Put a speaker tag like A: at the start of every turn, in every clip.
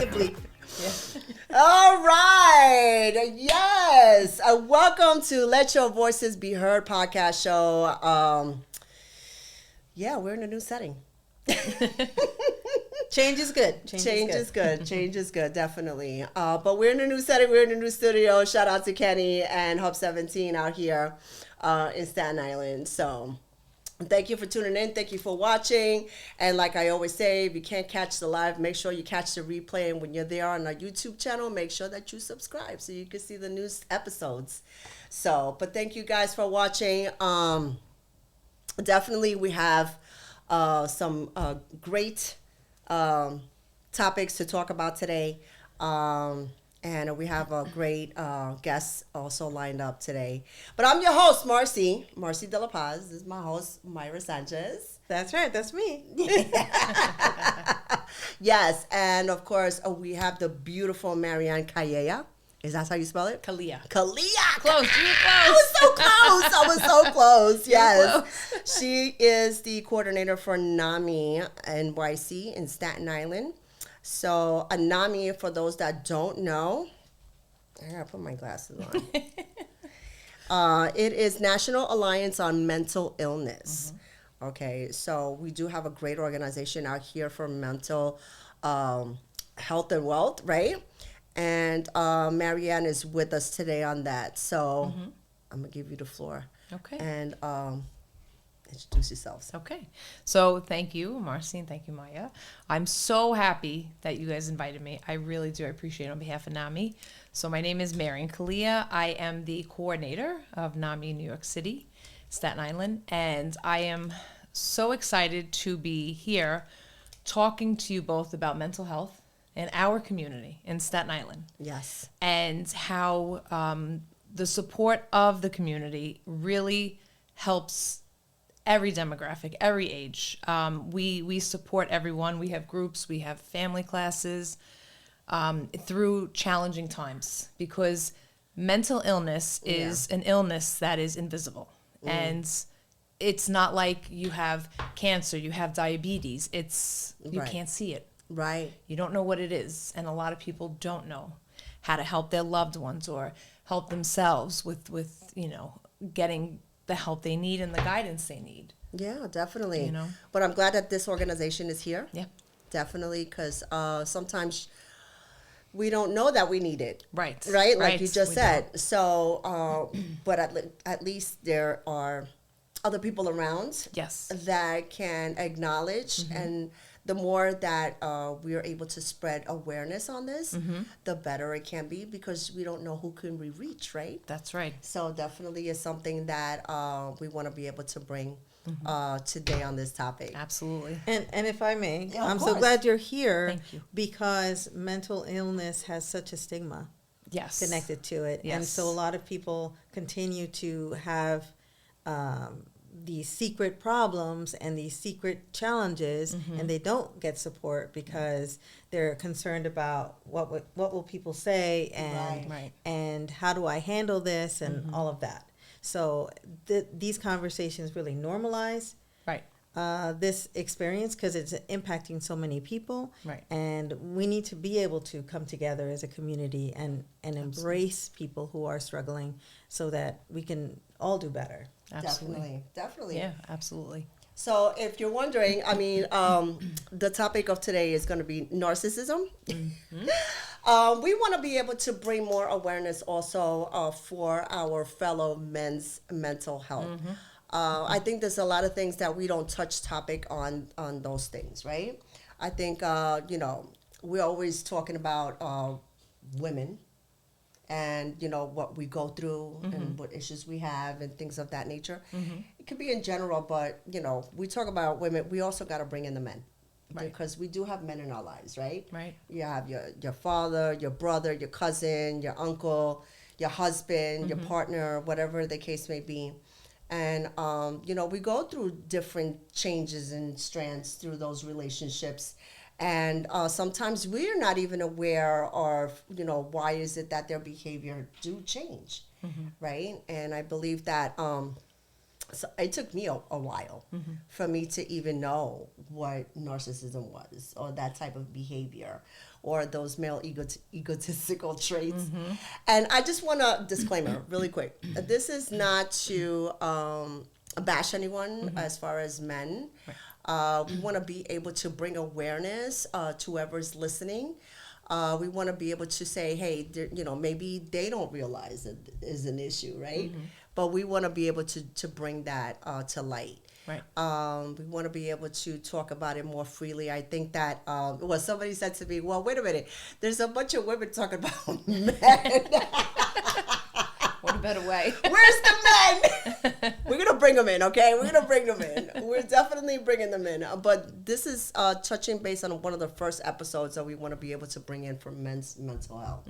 A: the bleep. Yeah. All right. Yes. Welcome to Let Your Voices Be Heard podcast show. Yeah, we're in a new setting.
B: Change is good.
A: Change is good. Change is good, definitely. But we're in a new setting. We're in a new studio. Shout out to Kenny and Hub17 out here in Staten Island. So thank you for tuning in. Thank you for watching. And like I always say, if you can't catch the live, make sure you catch the replay. And when you're there on our YouTube channel, make sure that you subscribe so you can see the new episodes. So, but thank you guys for watching. Definitely we have some great topics to talk about today. And we have a great guest also lined up today. But I'm your host, Marcy De La Paz. This is my host, Mayra Sanchez.
B: That's right. That's me.
A: Yes. And of course, we have the beautiful Marianne Callea. Is that how you spell it?
C: Callea.
A: Close.
C: You were close.
A: I was so close. Yes. She is the coordinator for NAMI NYC in Staten Island. So a NAMI, for those that don't know, I gotta put my glasses on. It is National Alliance on Mental Illness. Mm-hmm. Okay, so we do have a great organization out here for mental health and wealth, right? And Marianne is with us today on that. So I'm gonna give you the floor.
C: Okay.
A: And introduce yourselves.
C: Okay. So thank you, Marcy, and thank you, Maya. I'm so happy that you guys invited me. I really do. I appreciate it on behalf of NAMI. So my name is Marianne Callea. I am the coordinator of NAMI New York City, Staten Island, and I am so excited to be here talking to you both about mental health in our community in Staten Island.
A: Yes.
C: And how the support of the community really helps every demographic, every age. We support everyone. We have groups, we have family classes through challenging times, because mental illness is an illness that is invisible. And it's not like you have cancer, you have diabetes. You can't see it.
A: Right.
C: You don't know what it is. And a lot of people don't know how to help their loved ones or help themselves with getting the help they need and the guidance they need.
A: Yeah, definitely. But I'm glad that this organization is here.
C: Yeah.
A: Definitely, because sometimes we don't know that we need it.
C: Right.
A: Like you just said. Don't. So, but at least there are other people around.
C: Yes.
A: That can acknowledge, and the more that we are able to spread awareness on this, the better it can be, because we don't know who can we reach, right?
C: That's right.
A: So definitely is something that we want to be able to bring today on this topic.
C: Absolutely.
B: And if I may, I'm
A: course.
B: so glad you're here.
C: Thank you.
B: Because mental illness has such a stigma connected to it.
C: Yes.
B: And so a lot of people continue to have these secret problems and these secret challenges, and they don't get support because they're concerned about what will people say, and and how do I handle this, and all of that. So these conversations really normalize this experience, because it's impacting so many people, and we need to be able to come together as a community and embrace people who are struggling, so that we can all do better.
C: Absolutely.
A: Definitely.
C: Yeah, absolutely.
A: So if you're wondering, I mean, the topic of today is going to be narcissism. We want to be able to bring more awareness also for our fellow men's mental health. I think there's a lot of things that we don't touch topic on those things, right? I think, we're always talking about women, and what we go through, and what issues we have, and things of that nature. It could be in general, but we talk about women, we also got to bring in the men, because we do have men in our lives, right? You have your father, your brother, your cousin, your uncle, your husband, your partner, whatever the case may be. And we go through different changes and strands through those relationships. And sometimes we're not even aware of, why is it that their behavior do change, right? And I believe that so it took me a while for me to even know what narcissism was, or that type of behavior, or those male egotistical traits. And I just want to disclaimer really quick. This is not to bash anyone as far as men. We want to be able to bring awareness to whoever's listening. We want to be able to say, hey, maybe they don't realize it is an issue, right? But we want to be able to bring that to light.
C: Right.
A: We want to be able to talk about it more freely. I think that, somebody said to me, well, wait a minute, there's a bunch of women talking about men.
C: What a better way.
A: Where's the men? We're going to bring them in, okay? We're going to bring them in. We're definitely bringing them in. But this is touching base on one of the first episodes that we want to be able to bring in for men's mental health.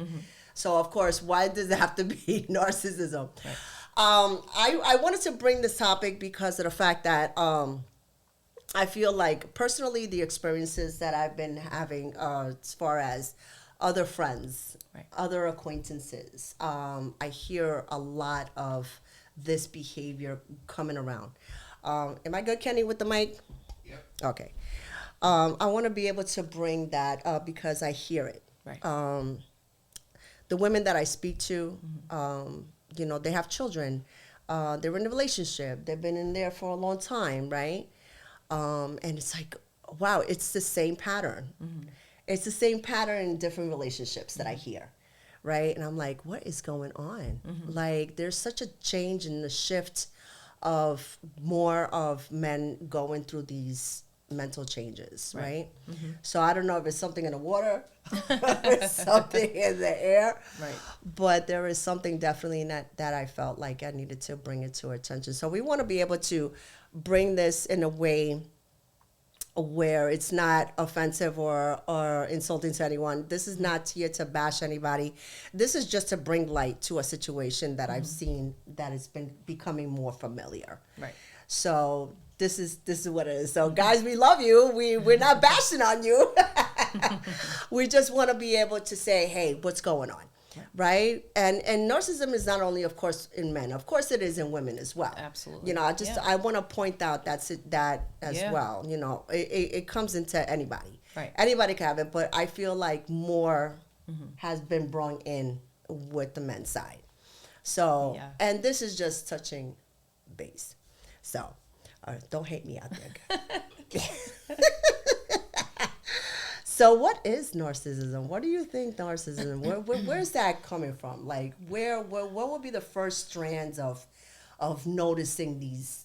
A: So, of course, why does it have to be narcissism? Right. I wanted to bring this topic because of the fact that I feel like personally the experiences that I've been having as far as other friends, other acquaintances, I hear a lot of this behavior coming around. Am I good, Kenny, with the mic?
D: Yep.
A: Okay. I want to be able to bring that up because I hear it.
C: Right.
A: The women that I speak to, they have children. They're in a relationship. They've been in there for a long time, right? And it's like, wow, it's the same pattern. It's the same pattern in different relationships that I hear, right? And I'm like, what is going on? Like, there's such a change in the shift of more of men going through these mental changes, right? So I don't know if it's something in the water, it's something in the air,
C: Right.
A: but there is something definitely in that I felt like I needed to bring it to attention. So we want to be able to bring this in a way where it's not offensive or insulting to anyone. This is not here to bash anybody. This is just to bring light to a situation that I've seen that has been becoming more familiar.
C: Right.
A: So this is what it is. So guys, we love you. We're not bashing on you. We just want to be able to say, hey, what's going on? Right? And narcissism is not only, of course, in men. Of course, it is in women as well.
C: Absolutely.
A: I want to point out that as well. It comes into anybody.
C: Right.
A: Anybody can have it, but I feel like more has been brought in with the men's side. So, and this is just touching base. So, don't hate me out there. So what is narcissism? What do you think narcissism? Where's that coming from? Like, what would be the first strands of noticing these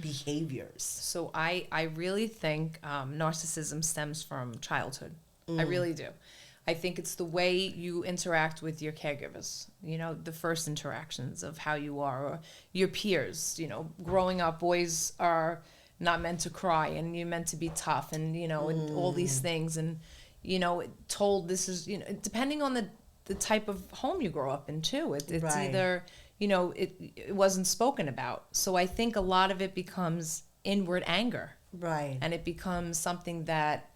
A: behaviors?
C: So I really think narcissism stems from childhood. I really do. I think it's the way you interact with your caregivers, the first interactions of how you are, or your peers. Growing up, boys are not meant to cry, and you're meant to be tough, and and all these things, and told this is depending on the type of home you grow up in too. It's either it wasn't spoken about. So I think a lot of it becomes inward anger,
A: right,
C: and it becomes something that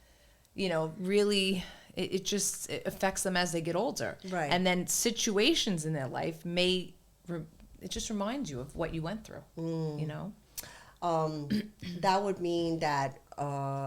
C: really it just affects them as they get older,
A: right,
C: and then situations in their life it just reminds you of what you went through,
A: that would mean that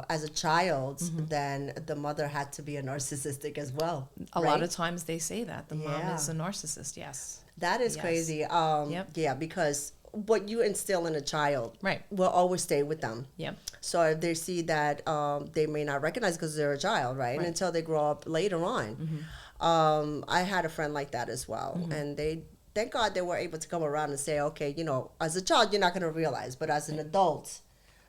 A: as a child, then the mother had to be a narcissistic as well.
C: A lot of times they say that the mom is a narcissist. Yes,
A: that is crazy. Yeah, because what you instill in a child, will always stay with them.
C: Yep.
A: So if they see that, they may not recognize because they're a child, right? And until they grow up later on. I had a friend like that as well, and thank God they were able to come around and say, okay, as a child, you're not going to realize, but as an adult,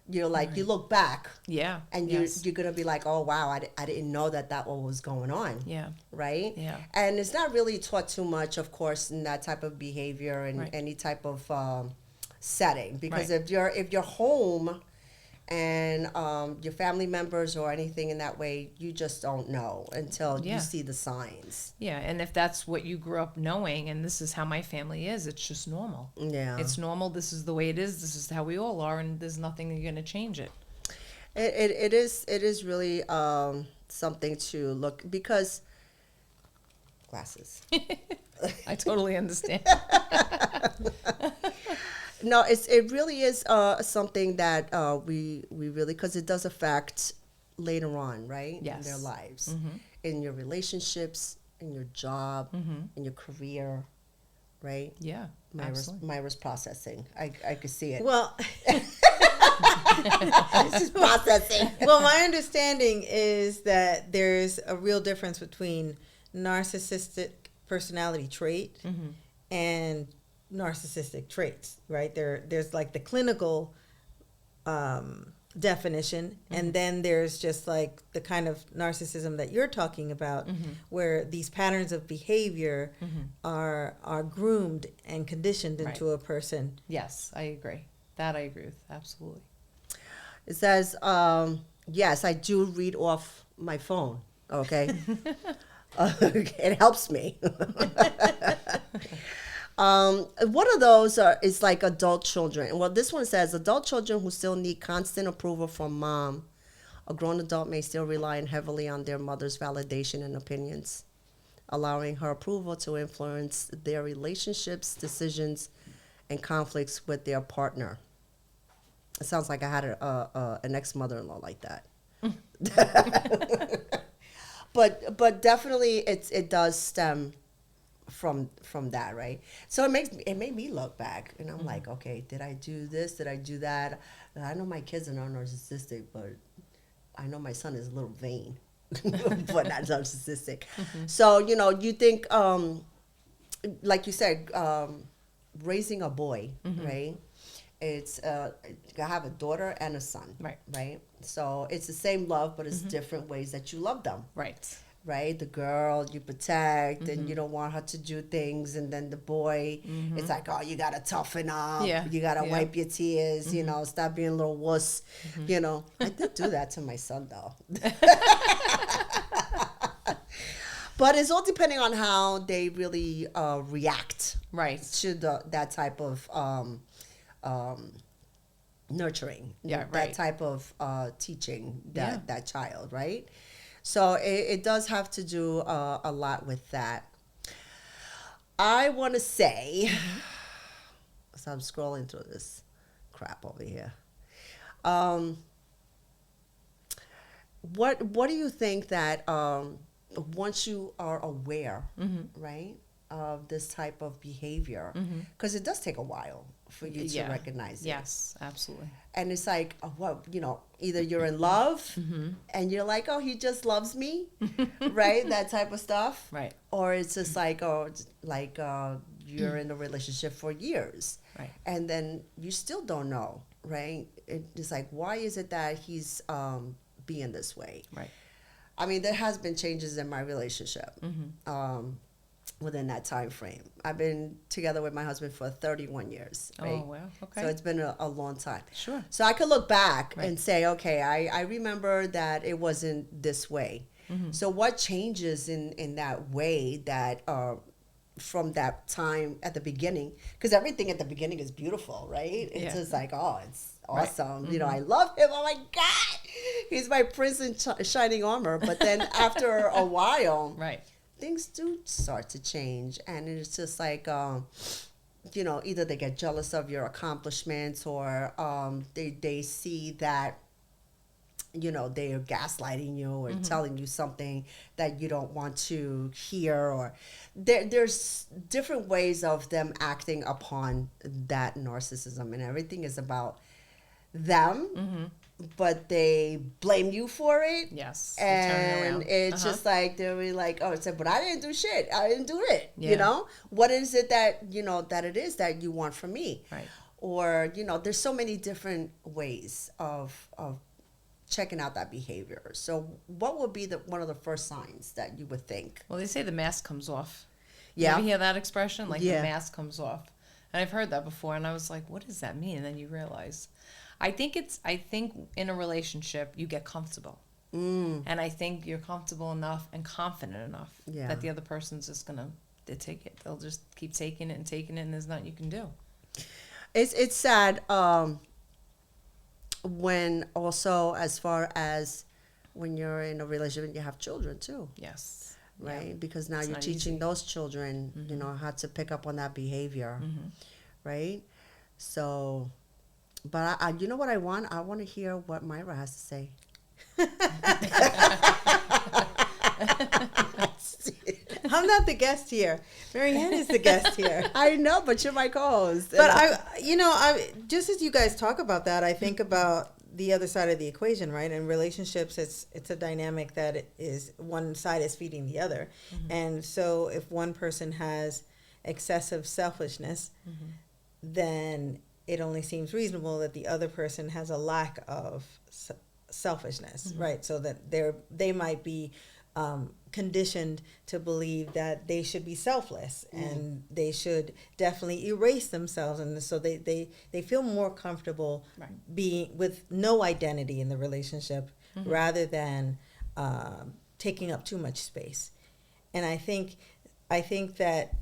A: you're like, you look back.
C: Yeah.
A: And you're going to be like, oh, wow, I didn't know that what was going on.
C: Yeah.
A: Right?
C: Yeah.
A: And it's not really taught too much, of course, in that type of behavior and any type of setting. Because if you're home and your family members or anything in that way, you just don't know until you see the signs.
C: Yeah, and if that's what you grew up knowing, and this is how my family is, it's just normal.
A: Yeah.
C: It's normal. This is the way it is. This is how we all are, and there's nothing you're going to change it.
A: It is really something to look, because glasses.
C: I totally understand.
A: No, it really is something that we really, because it does affect later on, right?
C: Yes.
A: In their lives. in your relationships, in your job, in your career, right?
C: Yeah, absolutely.
A: Myra's processing. I could see it.
B: Well,
A: This is processing.
B: well, my understanding is that there's a real difference between narcissistic personality trait and narcissistic traits, right? There's like the clinical definition, and then there's just like the kind of narcissism that you're talking about, where these patterns of behavior are groomed and conditioned into a person.
C: Yes, I agree. That I agree with. Absolutely.
A: It says, yes, I do read off my phone. Okay. It helps me. One of those is like adult children. Well, this one says adult children who still need constant approval from mom. A grown adult may still rely heavily on their mother's validation and opinions, allowing her approval to influence their relationships, decisions, and conflicts with their partner. It sounds like I had an ex-mother-in-law like that. But definitely it does stem from that, right? So it made me look back, and I'm like, okay, did I do this? Did I do that? And I know my kids are not narcissistic, but I know my son is a little vain, but not narcissistic. So you think, like you said, raising a boy, right? It's I have a daughter and a son, right? So it's the same love, but it's different ways that you love them, right? The girl you protect and you don't want her to do things, and then the boy, it's like, oh, you gotta toughen up, you gotta wipe your tears, stop being a little wuss, I did do that to my son though. But it's all depending on how they really react, to that type of nurturing, that type of teaching that child, right? So it does have to do a lot with that. I want to say, so I'm scrolling through this crap over here. What do you think that once you are aware, right, of this type of behavior, because it does take a while for you to recognize it.
C: Yes, absolutely.
A: And it's like, either you're in love and you're like, oh, he just loves me, right? That type of stuff.
C: Right.
A: Or it's just like, you're in a relationship for years.
C: Right.
A: And then you still don't know, right? It's like, why is it that he's being this way?
C: Right.
A: I mean, there has been changes in my relationship. Within that time frame. I've been together with my husband for 31 years. Right?
C: Oh, wow. Okay.
A: So it's been a long time.
C: Sure.
A: So I could look back and say, okay, I remember that it wasn't this way. So what changes in that way that from that time at the beginning? Because everything at the beginning is beautiful, right? It's just like, oh, it's awesome. I love him. Oh my God. He's my prince in shining armor. But then after a while, things do start to change, and it's just like either they get jealous of your accomplishments, or they see that they are gaslighting you or telling you something that you don't want to hear, or there's different ways of them acting upon that narcissism, and everything is about them. But they blame you for it.
C: Yes.
A: And it's just like, they're really like, oh, it's like, but I didn't do shit. I didn't do it. What is it that, that it is that you want from me?
C: Right.
A: Or, there's so many different ways of checking out that behavior. So what would be one of the first signs that you would think?
C: Well, they say the mask comes off.
A: Yeah.
C: You ever hear that expression? Like the mask comes off. And I've heard that before, and I was like, what does that mean? And then you realize, I think in a relationship you get comfortable, and I think you're comfortable enough and confident enough that the other person's just gonna take it. They'll just keep taking it, and there's nothing you can do.
A: It's sad when also, as far as when you're in a relationship and you have children too.
C: Yes.
A: Right, because now you're teaching those children, how to pick up on that behavior, right? So. But I you know what I want? I want to hear what Mayra has to say.
B: I'm not the guest here. Marianne is the guest here.
A: I know, but you're my co-host.
B: But I just as you guys talk about that, I think about the other side of the equation, right? In relationships, it's a dynamic that is one side is feeding the other. And so if one person has excessive selfishness, then it only seems reasonable that the other person has a lack of selfishness, right? So that they might be conditioned to believe that they should be selfless and they should definitely erase themselves, and so they feel more comfortable being with no identity in the relationship rather than taking up too much space. And I think that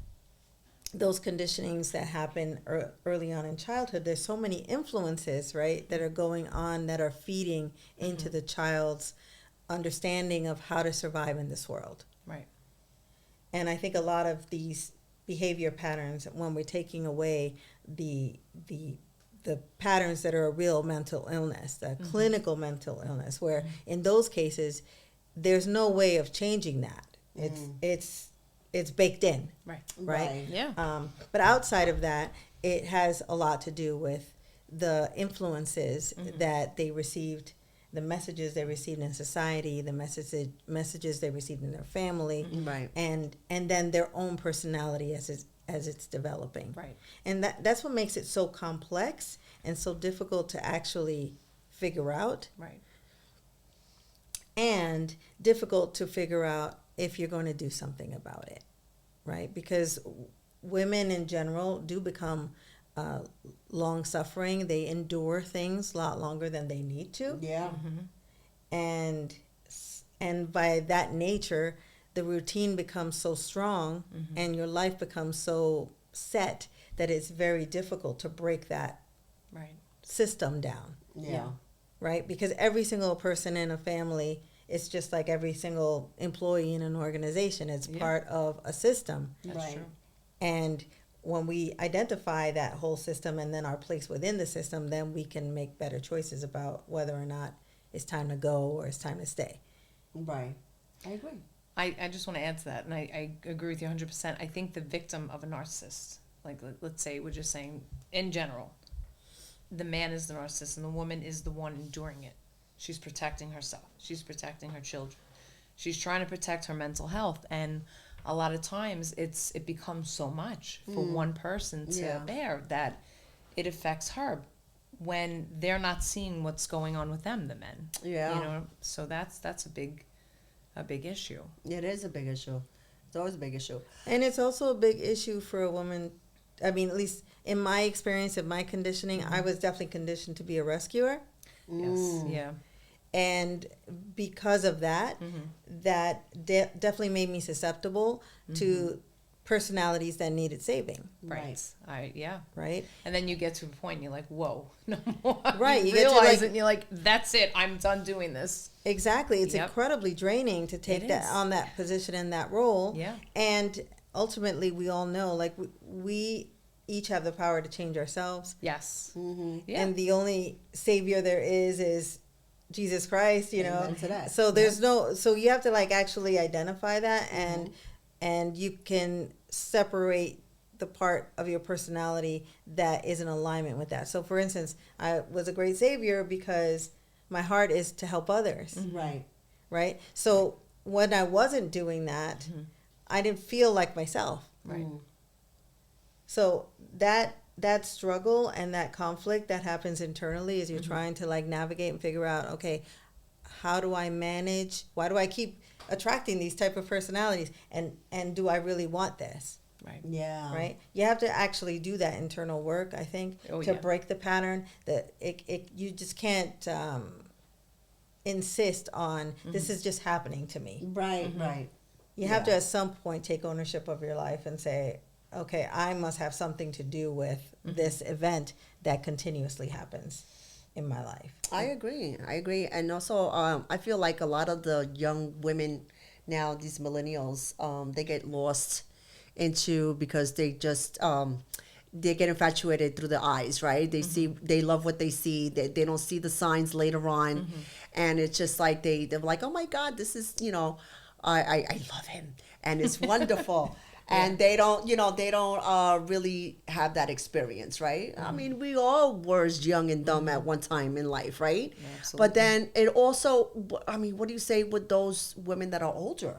B: those conditionings that happen early on in childhood, there's so many influences, right, that are going on that are feeding into the child's understanding of how to survive in this world.
C: Right.
B: And I think a lot of these behavior patterns, when we're taking away the patterns that are a real mental illness, the clinical mental illness, where in those cases there's no way of changing that. It's baked in. Right.
C: Yeah.
B: But outside of that, it has a lot to do with the influences that they received, the messages they received in society, the messages they received in their family, and then their own personality as it's developing.
C: Right.
B: And that's what makes it so complex and so difficult to actually figure out.
C: Right.
B: And difficult to figure out if you're going to do something about it, right? Because women in general do become long-suffering. They endure things a lot longer than they need to.
A: Yeah.
B: And by that nature, the routine becomes so strong and your life becomes so set that it's very difficult to break that system down.
A: Yeah.
B: Right? Because every single person in a family, it's just like every single employee in an organization. It's part of a system.
C: That's true.
B: And when we identify that whole system and then our place within the system, then we can make better choices about whether or not it's time to go or it's time to stay.
A: Right. I agree.
C: I just want to add to that, and I agree with you 100%. I think the victim of a narcissist, like let's say we're just saying in general, the man is the narcissist and the woman is the one enduring it. She's protecting herself. She's protecting her children. She's trying to protect her mental health, and a lot of times it becomes so much for one person to bear that it affects her when they're not seeing what's going on with them, the men.
A: Yeah.
C: You know, so that's a big issue.
A: It is a big issue. It's always a big issue.
B: And it's also a big issue for a woman. I mean, at least in my experience, in my conditioning, I was definitely conditioned to be a rescuer.
C: Yes. Yeah.
B: And because of that, that definitely made me susceptible to personalities that needed saving.
C: Right.
B: Right.
C: And then you get to a point and you're like, whoa, no more.
B: Right.
C: You realize it and you're like, that's it. I'm done doing this.
B: Exactly. It's incredibly draining to take that on that position and that role.
C: Yeah.
B: And ultimately, we all know, like, we each have the power to change ourselves.
C: Yes. Yeah.
B: And the only savior there is Jesus Christ, you know.
A: Amen to that.
B: So there's so you have to like actually identify that, and you can separate the part of your personality that is in alignment with that. So for instance, I was a great savior because my heart is to help others. Right. So when I wasn't doing that, I didn't feel like myself.
C: Right.
B: So that struggle and that conflict that happens internally as you're trying to like navigate and figure out, okay, how do I manage? Why do I keep attracting these type of personalities? And do I really want this?
C: Right.
A: Yeah.
B: Right. You have to actually do that internal work, I think, to break the pattern. That you just can't insist on this is just happening to me.
A: Right.
B: You have to at some point take ownership of your life and say, okay, I must have something to do with this event that continuously happens in my life.
A: I agree. And also, I feel like a lot of the young women now, these millennials, they get lost into because they just they get infatuated through the eyes, right? They love what they see. They don't see the signs later on, and it's just like they're like, oh my God, this is I love him, and it's wonderful. And they don't, really have that experience, right? I mean, we all were young and dumb at one time in life, right?
C: Absolutely.
A: But then it also, I mean, what do you say with those women that are older?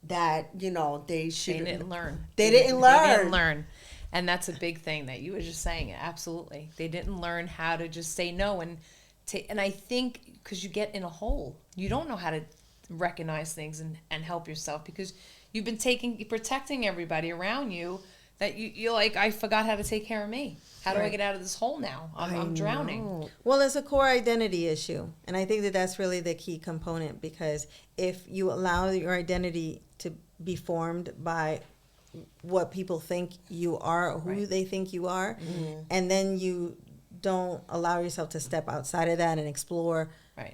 A: That, they should.
C: They didn't learn.
A: They didn't learn.
C: They didn't learn. And that's a big thing that you were just saying. Absolutely. They didn't learn how to just say no. And I think because you get in a hole, you don't know how to recognize things and help yourself because you've been protecting everybody around you that you're like, I forgot how to take care of me. How do I get out of this hole now? I'm drowning.
B: Well, it's a core identity issue. And I think that that's really the key component because if you allow your identity to be formed by what people think you are or who they think you are, and then you don't allow yourself to step outside of that and explore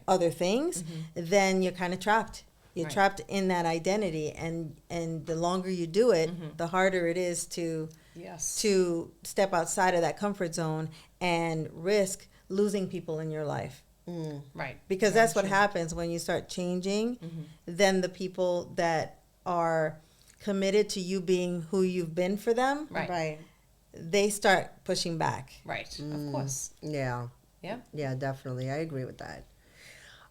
B: other things, then you're kind of trapped. You're trapped in that identity, and the longer you do it, the harder it is to step outside of that comfort zone and risk losing people in your life.
C: Right.
B: Because that's what happens when you start changing. Then the people that are committed to you being who you've been for them, they start pushing back.
C: Right. Of course.
A: Yeah.
C: Yeah.
A: Yeah, definitely. I agree with that.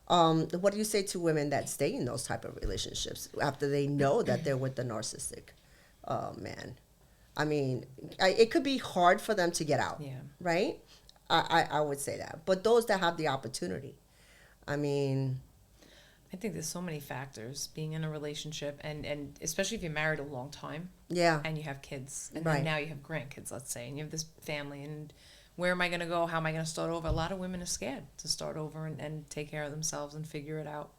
A: What do you say to women that stay in those type of relationships after they know that they're with the narcissistic man? I mean, it could be hard for them to get out, right? I would say that. But those that have the opportunity, I mean...
C: I think there's so many factors being in a relationship, and especially if you're married a long time.
A: Yeah.
C: And you have kids. And then now you have grandkids, let's say, and you have this family, and... where am I going to go? How am I going to start over? A lot of women are scared to start over and take care of themselves and figure it out.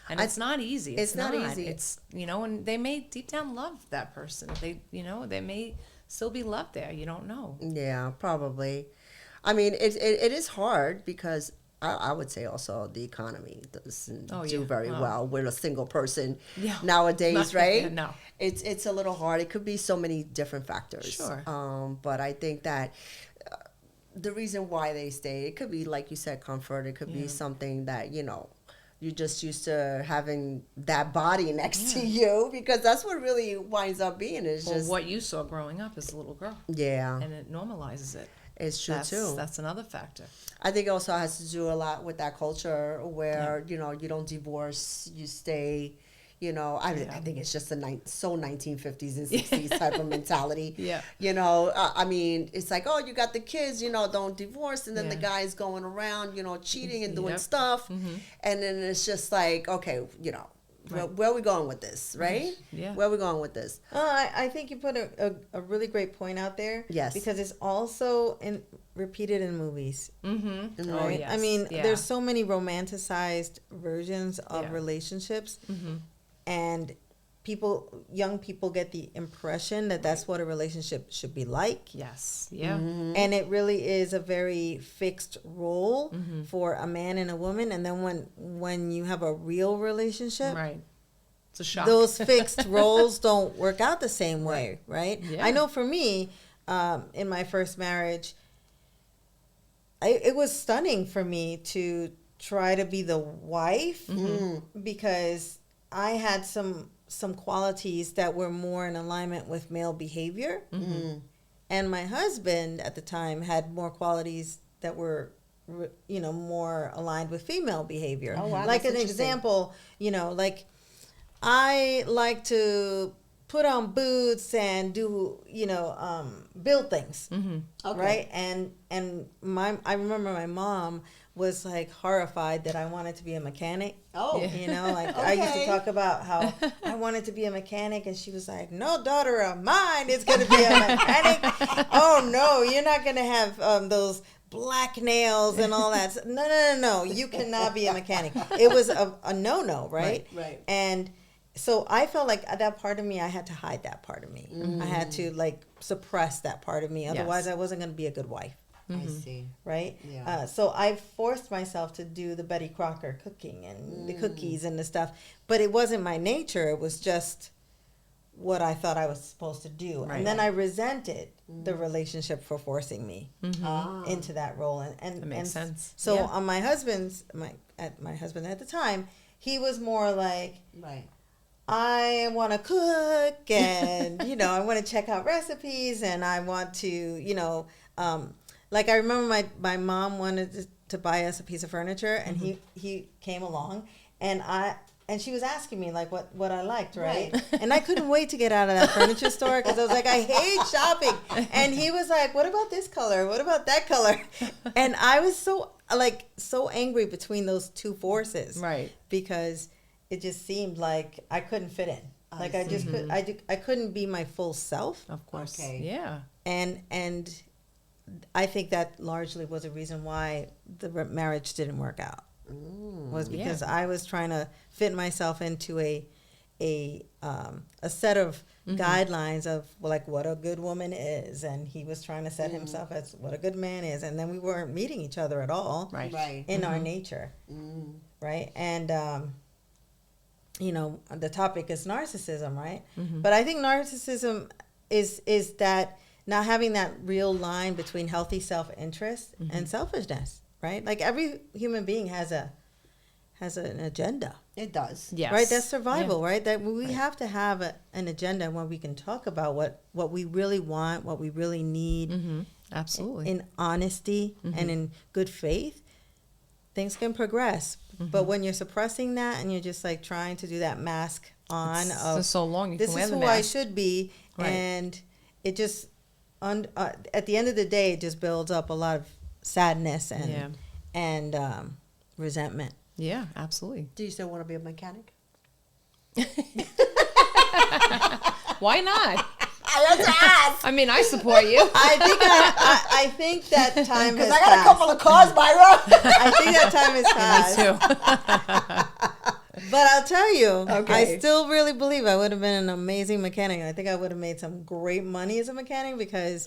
C: And it's not easy. It's not easy. It's, and they may deep down love that person. They may still be loved there. You don't know.
A: Yeah, probably. I mean, it is hard because I would say also the economy doesn't do very well with a single person nowadays, right?
C: No.
A: It's a little hard. It could be so many different factors.
C: Sure.
A: But I think that the reason why they stay, it could be, like you said, comfort. It could be something that, you're just used to having that body next to you, because that's what really winds up being. It's just
C: what you saw growing up as a little girl.
A: Yeah.
C: And it normalizes it.
A: It's true, too.
C: That's another factor.
A: I think it also has to do a lot with that culture where, you don't divorce, you stay... I think it's just so 1950s and 60s type of mentality.
C: Yeah.
A: I mean, it's like, oh, you got the kids, don't divorce. And then the guy's going around, cheating and doing stuff. And then it's just like, okay, where are we going with this, right?
C: Yeah.
A: Where are we going with this?
B: I think you put a really great point out there.
A: Yes.
B: Because it's also repeated in movies.
C: Mm-hmm.
B: Right?
C: Oh, yes.
B: I mean, there's so many romanticized versions of relationships. And young people get the impression that that's what a relationship should be like.
C: Yes. Yeah.
B: And it really is a very fixed role for a man and a woman. And then when you have a real relationship,
C: right, it's a shock.
B: Those fixed roles don't work out the same way, right?
C: Yeah.
B: I know for me, in my first marriage, it was stunning for me to try to be the wife because I had some qualities that were more in alignment with male behavior. And my husband at the time had more qualities that were, more aligned with female behavior.
A: Oh, wow.
B: Like an example, like I like to put on boots and do, build things.
A: Okay.
B: Right? And I remember my mom was like horrified that I wanted to be a mechanic.
A: Oh.
B: I used to talk about how I wanted to be a mechanic, and she was like, no daughter of mine is going to be a mechanic. Oh no, you're not going to have those black nails and all that. No, you cannot be a mechanic. It was a no, right?
A: Right.
B: And so I felt like that part of me, I had to hide that part of me. I had to suppress that part of me. Otherwise I wasn't going to be a good wife.
A: I see.
B: Right?
A: Yeah.
B: So I forced myself to do the Betty Crocker cooking and the cookies and the stuff. But it wasn't my nature. It was just what I thought I was supposed to do.
C: Right.
B: And then I resented the relationship for forcing me into that role. And
C: that makes sense.
B: So on my husband at the time, he was more like,
A: right,
B: I want to cook and, I want to check out recipes and I want to, like I remember my mom wanted to buy us a piece of furniture and he came along and she was asking me like what I liked, right? And I couldn't wait to get out of that furniture store because I was like, I hate shopping. And he was like, what about this color? What about that color? And I was so angry between those two forces. Right. Because it just seemed like I couldn't fit in. Like I couldn't be my full self.
C: Of course.
A: Okay.
C: Yeah.
B: And I think that largely was a reason why the marriage didn't work out. Was because I was trying to fit myself into a set of guidelines of like what a good woman is, and he was trying to set himself as what a good man is, and then we weren't meeting each other at all, right. In our nature, right? And the topic is narcissism, right? But I think narcissism is that not having that real line between healthy self-interest and selfishness. Right? Like every human being has an agenda.
A: It does.
C: Yes.
B: Right? That's survival, right? That we have to have an agenda where we can talk about what we really want, what we really need.
C: Absolutely.
B: In honesty and in good faith, things can progress. But when you're suppressing that and you're just like trying to do that mask on
C: for so long, you
B: this
C: can wear
B: is
C: the
B: who
C: mask.
B: I should be, and it just at the end of the day, it just builds up a lot of sadness and resentment.
C: Yeah, absolutely.
A: Do you still want to be a mechanic?
C: Why not?
A: I have to ask.
C: I mean, I support you.
B: I think that time has
A: passed. Because I got a couple of cars, Mayra.
B: I think that time has passed.
C: Me too.
B: But I'll tell you, I still really believe I would have been an amazing mechanic. I think I would have made some great money as a mechanic because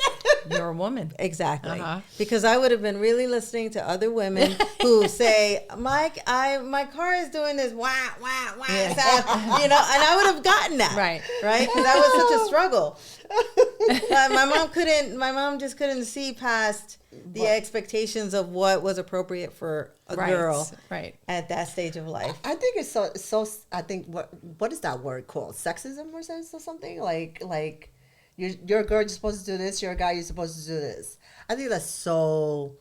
C: you're a woman.
B: Exactly. Because I would have been really listening to other women who say, Mike, my car is doing this wah, wah, wah sound, and I would have gotten that. Right. Because that was such a struggle. My mom just couldn't see past the expectations of what was appropriate for a girl at that stage of life.
A: I think it's so I think what is that word called? Sexism or something? Like you're a girl, you're supposed to do this, you're a guy, you're supposed to do this. I think that's so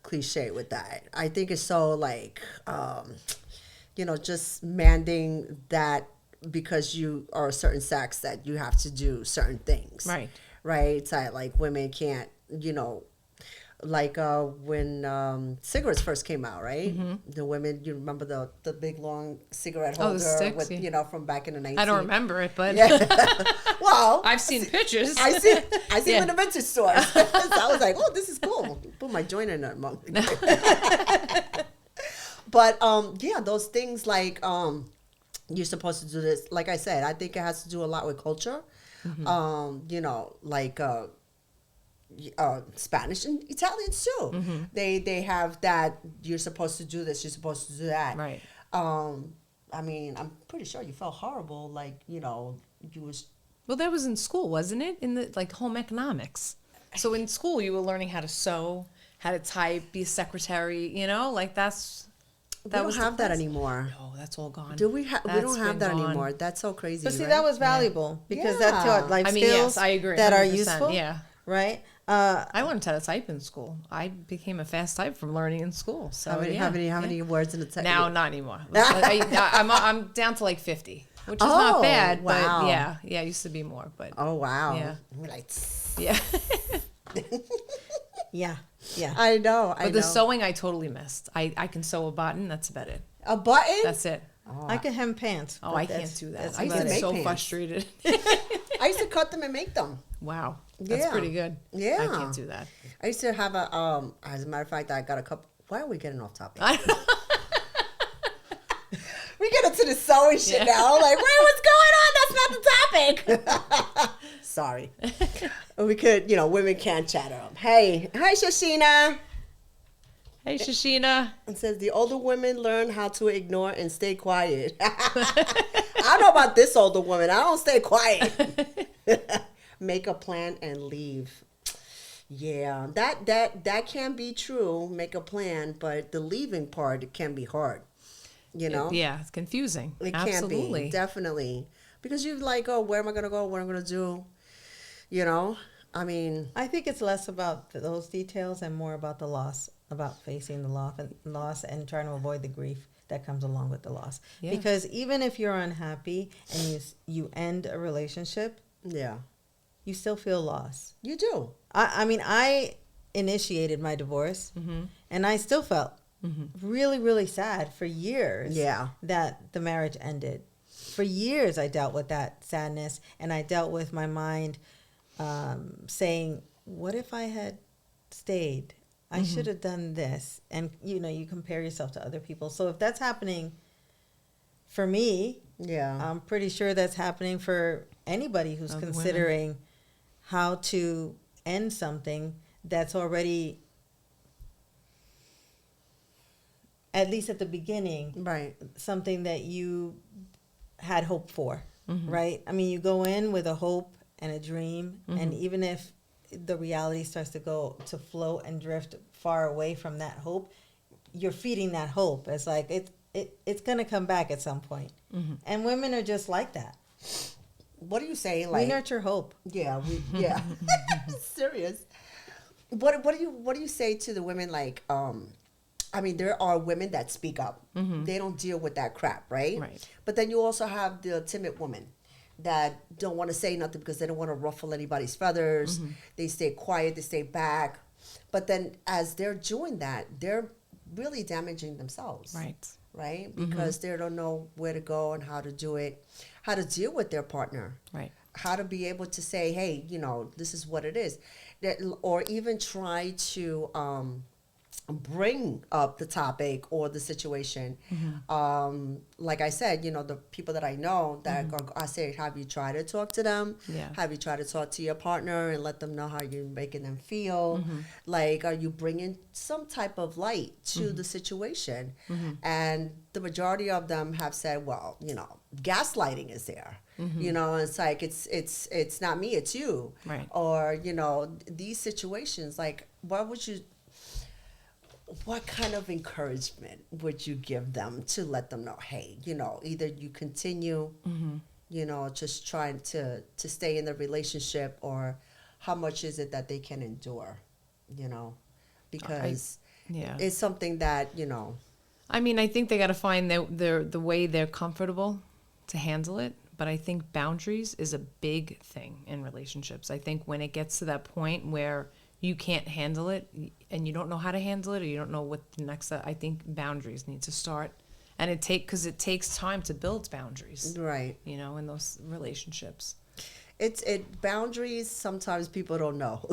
A: cliche with that. I think it's so like just mandating that because you are a certain sex that you have to do certain things. Right? So like women can't, like when cigarettes first came out, right? The women, you remember the big long cigarette holder
C: the sticks,
A: with from back in the 90s.
C: I don't remember it, but
A: well,
C: I've seen pictures.
A: I see them in the vintage stores. So I was like, oh, this is cool. Put my joint in that mug. But those things like you're supposed to do this. Like I said, I think it has to do a lot with culture. Like Spanish and Italians too. They have that. You're supposed to do this. You're supposed to do that. Right. I mean, I'm pretty sure you felt horrible. Like you was.
C: Well, that was in school, wasn't it? In the home economics. So in school, you were learning how to sew, how to type, be a secretary. That's.
A: We don't have that anymore.
C: No, that's all gone.
A: Do we have? We don't have that anymore. That's so crazy.
B: But see, that was valuable because that's taught life skills.
C: Yes, I agree.
B: That are useful.
C: Yeah.
B: Right.
C: I learned how to type in school. I became a fast type from learning in school. So
A: how many words in the text?
C: Now, not anymore. I'm down to like 50, which is not bad.
A: Wow.
C: But yeah, it used to be more. But
A: oh wow.
C: Yeah.
A: We're like,
C: yeah.
B: Yeah.
A: I know.
C: But the sewing I totally missed. I can sew a button. That's about it.
A: A button?
C: That's it.
B: Oh, I can hem pants.
C: Oh, I can't do that. I
A: used to
C: get
A: make
C: so
A: pants.
C: frustrated.
A: I used to cut them and make them.
C: Wow. That's pretty good.
A: Yeah.
C: I can't do that.
A: I used to have as a matter of fact, I got a couple. Why are we getting off topic? We get into the sewing shit now. Like, wait, what's going on? That's not the topic. Sorry. We could, women can't chatter up. Hey, Shashina.
C: Hey, Shashina.
A: It says the older women learn how to ignore and stay quiet. I don't know about this older woman. I don't stay quiet. Make a plan and leave. Yeah, that can be true. Make a plan, but the leaving part can be hard.
C: Yeah, it's confusing.
A: It
C: Absolutely.
A: can be, definitely. Because you're like, oh, where am I going to go? What am I going to do? You know, I mean,
B: I think it's less about those details and more about the loss, about facing the loss and trying to avoid the grief that comes along with the loss.
C: Yeah.
B: Because even if you're unhappy and you end a relationship,
A: yeah,
B: you still feel loss.
A: you do.
B: I mean, I initiated my divorce, and I still felt really, really sad for years.
A: Yeah.
B: That the marriage ended. For years, I dealt with that sadness, and I dealt with my mind saying, "What if I had stayed? I should have done this." And you compare yourself to other people. So if that's happening for me,
A: Yeah.
B: I'm pretty sure that's happening for anybody who's
C: Other
B: considering how to end something that's already, at least at the beginning,
A: Right.
B: something that you had hope for, right? I mean, you go in with a hope and a dream, and even if the reality starts to float and drift far away from that hope, you're feeding that hope. It's like it's going to come back at some point. And women are just like that.
A: What do you say?
B: We
A: Like,
B: nurture hope.
A: yeah, yeah. Serious. What do you say to the women? Like, I mean, there are women that speak up. They don't deal with that crap, right?
C: Right.
A: But then you also have the timid woman that don't want to say nothing because they don't want to ruffle anybody's feathers. They stay quiet. They stay back. But then, as they're doing that, they're really damaging themselves. Right? Because they don't know where to go and how to do it, how to deal with their partner.
C: Right.
A: How to be able to say, hey, this is what it is. Or even try to bring up the topic or the situation. Like I said, the people that I know that I say, have you tried to talk to them?
C: Yeah.
A: Have you tried to talk to your partner and let them know how you're making them feel? Like, are you bringing some type of light to the situation? And the majority of them have said, well, gaslighting is there. It's like, it's not me, it's you.
C: Right.
A: Or, these situations, like, what kind of encouragement would you give them to let them know, hey, either you continue, just trying to stay in the relationship, or how much is it that they can endure, because it's something that,
C: I mean, I think they got to find the way they're comfortable to handle it. But I think boundaries is a big thing in relationships. I think when it gets to that point where you can't handle it and you don't know how to handle it, or you don't know what the next, I think boundaries need to start. And because it takes time to build boundaries.
A: Right.
C: In those relationships.
A: Boundaries, sometimes people don't know.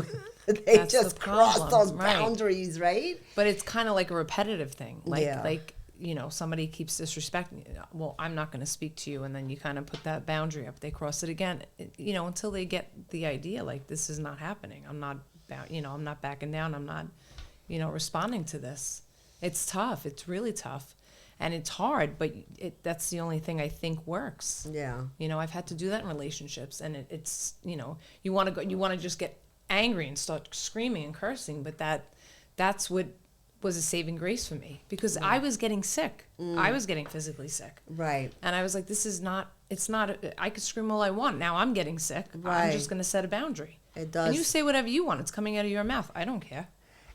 A: They
C: That's
A: just
C: the
A: cross
C: problem,
A: those
C: right.
A: boundaries, right?
C: But it's kind of like a repetitive thing.
A: Yeah.
C: Like, somebody keeps disrespecting you. Well, I'm not going to speak to you. And then you kind of put that boundary up. They cross it again, until they get the idea, like, this is not happening. I'm not backing down. I'm not, responding to this. It's tough. It's really tough. And it's hard, but that's the only thing I think works.
A: Yeah.
C: I've had to do that in relationships, and it's, you want to just get angry and start screaming and cursing, but that's what was a saving grace for me, because I was getting sick. I was getting physically sick.
A: Right.
C: And I was like, it's not, I could scream all I want. Now I'm getting sick.
A: Right.
C: I'm just going to set a boundary.
A: It does.
C: And you say whatever you want. It's coming out of your mouth. I don't care.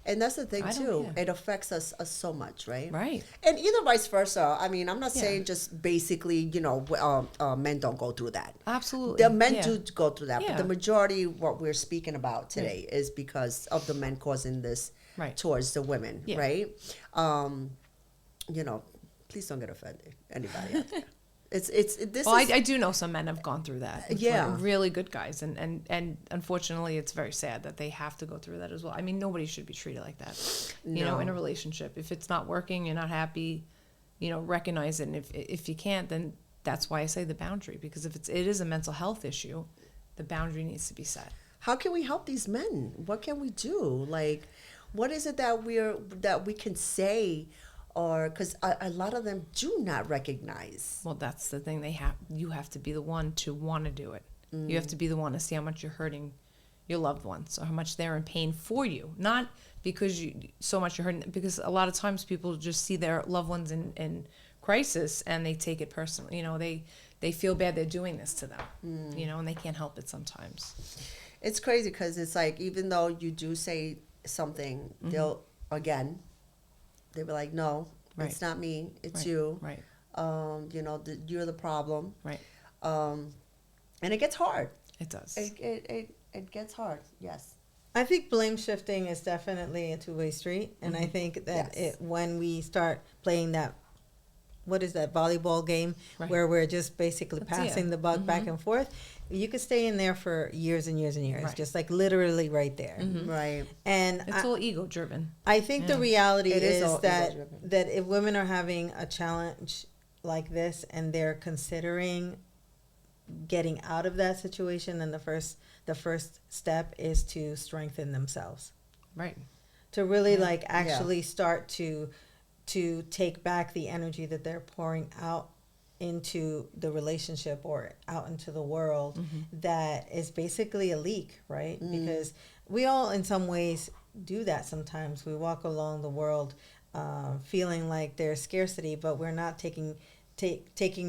A: And that's the thing,
C: I don't
A: too.
C: care.
A: It affects us so much, right?
C: Right.
A: And either vice versa. I mean, I'm not
C: Yeah.
A: saying just basically, men don't go through that.
C: Absolutely.
A: The men
C: Yeah.
A: do go through that.
C: Yeah.
A: But the majority, what we're speaking about today, is because of the men causing this
C: Right.
A: towards the women,
C: Yeah.
A: right? Please don't get offended, anybody out there.
C: I do know some men have gone through that.
A: Yeah.
C: Really good guys. And unfortunately, it's very sad that they have to go through that as well. I mean, nobody should be treated like that,
A: No.
C: in a relationship. If it's not working, you're not happy, recognize it. And if you can't, then that's why I say the boundary, because if it is a mental health issue, the boundary needs to be set.
A: How can we help these men? What can we do? Like, what is it that we can say? Or because a lot of them do not recognize.
C: Well, that's the thing. You have to be the one to want to do it. You have to be the one to see how much you're hurting your loved ones, or how much they're in pain for you. Not because so much you're hurting, because a lot of times people just see their loved ones in crisis and they take it personally. You know, they feel bad they're doing this to them, you know, and they can't help it sometimes.
A: It's crazy because it's like, even though you do say something, they'll be like, no, it's not me, it's you.
C: Right.
A: You know, you're the problem.
C: Right.
A: And it gets hard.
C: It does.
A: It gets hard. Yes.
B: I think blame shifting is definitely a two-way street, and I think that when we start playing that, what is that, volleyball game, where we're just basically passing the buck back and forth, you could stay in there for years and years and years, just like literally right there.
A: Right.
B: And
C: it's all ego driven.
B: I think the reality is that if women are having a challenge like this and they're considering getting out of that situation, then the first step is to strengthen themselves.
C: Right.
B: To really like actually start to take back the energy that they're pouring out into the relationship or out into the world that is basically a leak, right? Because we all in some ways do that sometimes. We walk along the world feeling like there's scarcity, but we're not taking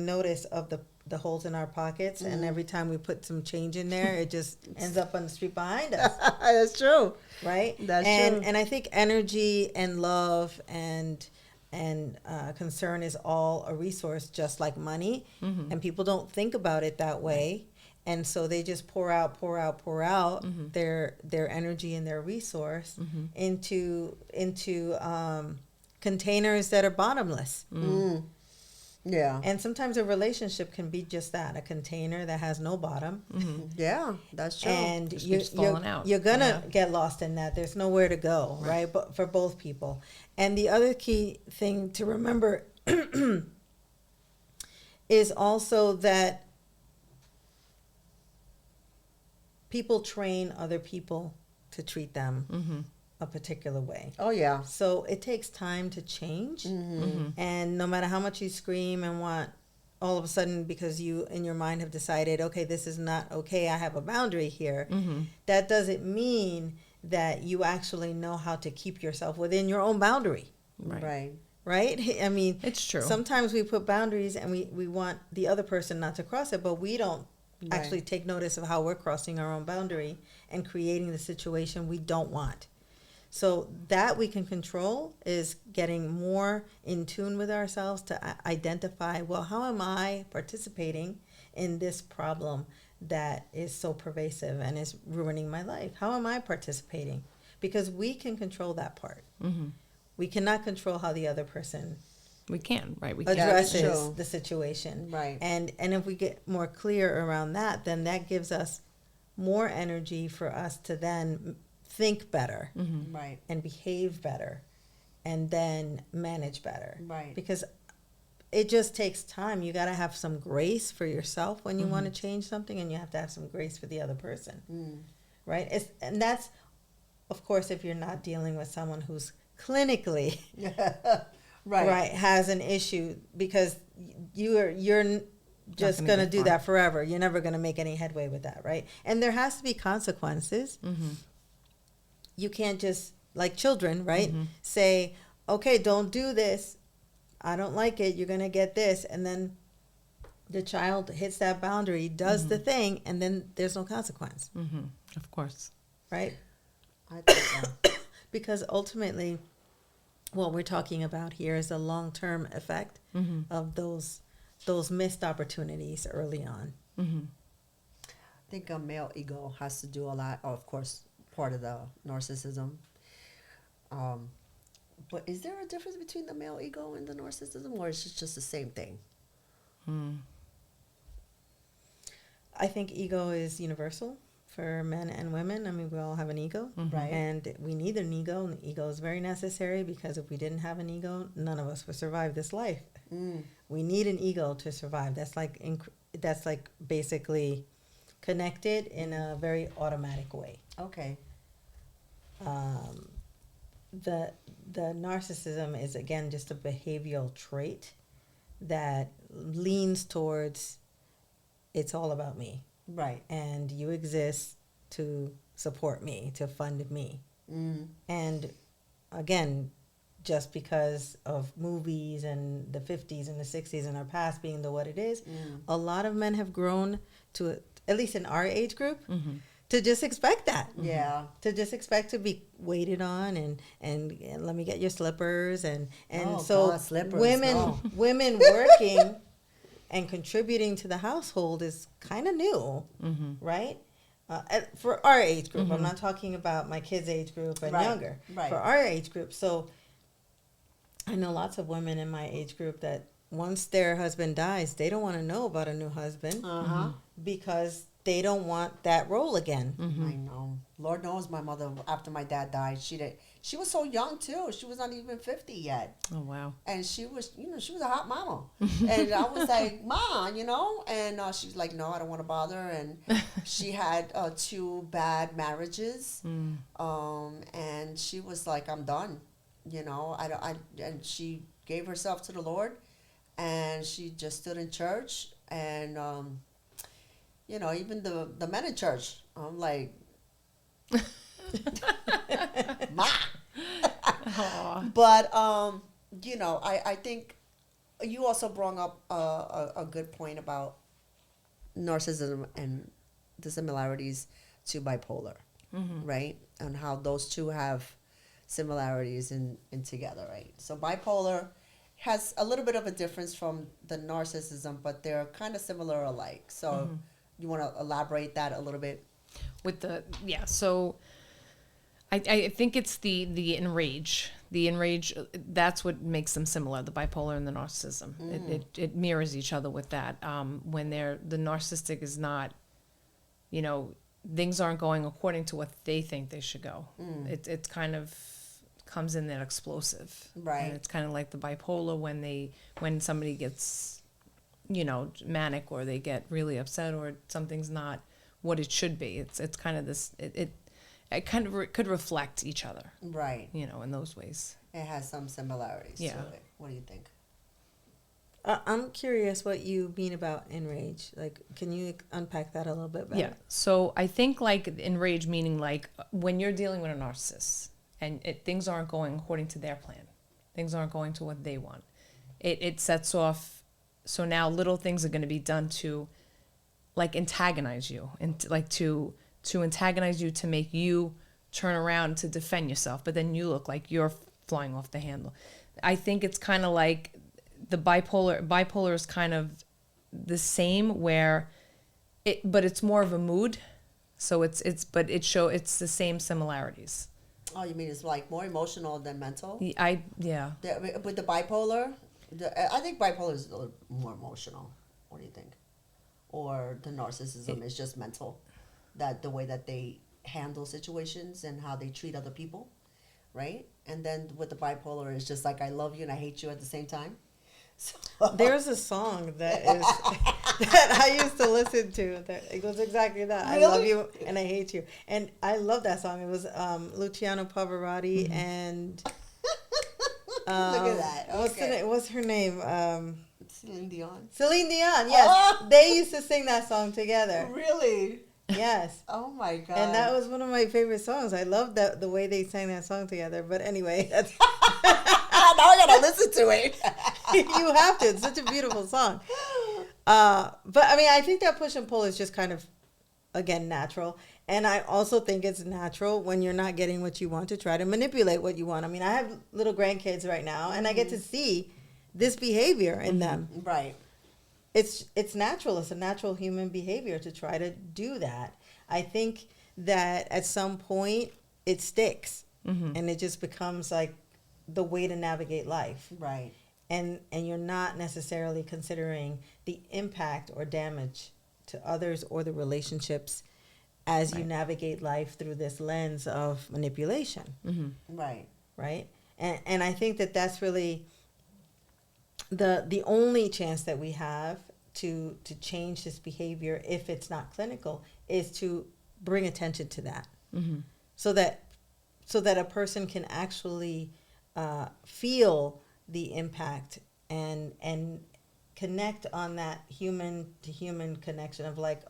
B: notice of the holes in our pockets, and every time we put some change in there, it just ends up on the street behind us.
A: That's true.
B: Right?
A: That's true.
B: And I think energy and love and concern is all a resource, just like money. And people don't think about it that way. And so they just pour out their energy and their resource into containers that are bottomless.
A: Yeah.
B: And sometimes a relationship can be just that, a container that has no bottom.
A: Yeah, that's true.
B: And
C: out.
B: you're going to get lost in that. There's nowhere to go, right? But for both people. And the other key thing to remember is also that people train other people to treat them a particular way.
A: Oh, yeah.
B: So it takes time to change. And no matter how much you scream and want, all of a sudden, because you in your mind have decided, okay, this is not okay, I have a boundary here, that doesn't mean that you actually know how to keep yourself within your own boundary.
A: Right.
B: I mean,
C: it's true.
B: Sometimes we put boundaries and we want the other person not to cross it, but we don't actually take notice of how we're crossing our own boundary and creating the situation we don't want. So that we can control is getting more in tune with ourselves to identify, well, how am I participating in this problem that is so pervasive and is ruining my life? How am I participating? Because we can control that part. We cannot control how the other person
C: we
B: addresses the situation.
A: Right.
B: And if we get more clear around that, then that gives us more energy for us to then think better,
A: right,
B: and behave better, and then manage better,
A: right?
B: Because it just takes time. You got to have some grace for yourself when you want to change something, and you have to have some grace for the other person, right? And that's, of course, if you're not dealing with someone who's clinically right has an issue, because you're just going to do that forever. You're never going to make any headway with that, right? And there has to be consequences. You can't just, like children, right, say, okay, don't do this. I don't like it. You're going to get this. And then the child hits that boundary, does the thing, and then there's no consequence.
C: Of course.
B: Right?
A: I think so.
B: Because ultimately, what we're talking about here is a long-term effect of those missed opportunities early on.
A: I think a male ego has to do a lot, of course, part of the narcissism. But is there a difference between the male ego and the narcissism, or is it just the same thing?
B: I think ego is universal for men and women. I mean, we all have an ego,
A: Right.
B: and we need an ego, and the ego is very necessary, because if we didn't have an ego, none of us would survive this life. We need an ego to survive. That's like basically connected in a very automatic way.
A: Okay.
B: The narcissism is, again, just a behavioral trait that leans towards, it's all about me.
A: Right.
B: And you exist to support me, to fund me. And again, just because of movies and the 50s and the 60s and our past being what it is. A lot of men have grown to, at least in our age group, to just expect that.
A: Yeah.
B: To just expect to be waited on and let me get your slippers and
A: Oh,
B: so
A: God, slippers,
B: women
A: no.
B: women working and contributing to the household is kind of new, right? For our age group, I'm not talking about my kids' age group and
A: Right,
B: younger.
A: right.
B: For our age group, so I know lots of women in my age group that once their husband dies, they don't want to know about a new husband because they don't want that role again.
A: I know. Lord knows my mother, after my dad died, she was so young too. She was not even 50 yet.
C: Oh, wow.
A: And she was, she was a hot mama. And I was like, Ma, and she was like, no, I don't want to bother. And she had 2 bad marriages. And she was like, I'm done. And she gave herself to the Lord, and she just stood in church. And, even the men in church, I'm like, Ma. But I think you also brought up a good point about narcissism and the similarities to bipolar, right? And how those two have similarities in together, right? So bipolar has a little bit of a difference from the narcissism, but they're kind of similar alike. So you want to elaborate that a little bit?
C: So I think it's the enrage. The enrage, that's what makes them similar, the bipolar and the narcissism. It mirrors each other with that. When the narcissistic is not, things aren't going according to what they think they should go. It kind of comes in that explosive.
A: Right.
C: And it's kind of like the bipolar when somebody gets, manic, or they get really upset, or something's not what it should be. It's kind of this, it kind of could reflect each other.
A: Right.
C: In those ways.
A: It has some similarities to it. What do you think?
B: I'm curious what you mean about enrage. Like, can you unpack that a little bit better?
C: Yeah. So I think like enrage meaning like when you're dealing with a narcissist and things aren't going according to their plan, things aren't going to what they want. It sets off. So now little things are going to be done to like antagonize you and like to antagonize you, to make you turn around to defend yourself, but then you look like you're flying off the handle. I think it's kind of like the bipolar is kind of the same, where but it's more of a mood. So it's the same similarities.
A: Oh, you mean it's like more emotional than mental?
C: Yeah.
A: With the bipolar, I think bipolar is a little more emotional. What do you think? Or the narcissism is just mental? That the way that they handle situations and how they treat other people, right? And then with the bipolar, it's just like I love you and I hate you at the same time. So.
B: There's a song that is that I used to listen to that it goes exactly that. Really? I love you and I hate you, and I love that song. It was Luciano Pavarotti and
A: look at that. Okay.
B: What's her name?
A: Celine Dion.
B: Celine Dion. Yes, they used to sing that song together.
A: Really?
B: Yes.
A: Oh my God.
B: And that was one of my favorite songs. I love the way they sang that song together. But anyway, that's
A: now I gotta listen to it.
B: You have to. It's such a beautiful song. But I mean, I think that push and pull is just kind of, again, natural. And I also think it's natural when you're not getting what you want to try to manipulate what you want. I mean, I have little grandkids right now, and I get to see this behavior in them.
A: Right.
B: It's natural. It's a natural human behavior to try to do that. I think that at some point it sticks, and it just becomes like the way to navigate life.
A: Right.
B: And you're not necessarily considering the impact or damage to others or the relationships as you navigate life through this lens of manipulation.
A: Right.
B: Right. And I think that that's really the only chance that we have to change this behavior, if it's not clinical, is to bring attention to that, so that a person can actually feel the impact and connect on that human to human connection of like,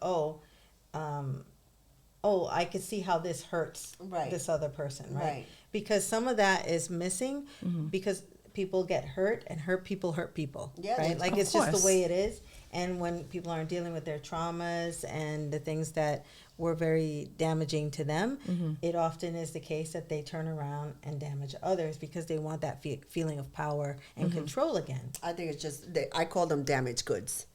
B: oh, I could see how this hurts
A: Right.
B: this other person, right?
A: Right.
B: Because some of that is missing because people get hurt and hurt people,
A: Yeah,
B: right? Like
C: of
B: it's just
C: course.
B: the way it is. And when people aren't dealing with their traumas and the things that were very damaging to them, it often is the case that they turn around and damage others because they want that feeling of power and control again.
A: I think it's just I call them damaged goods.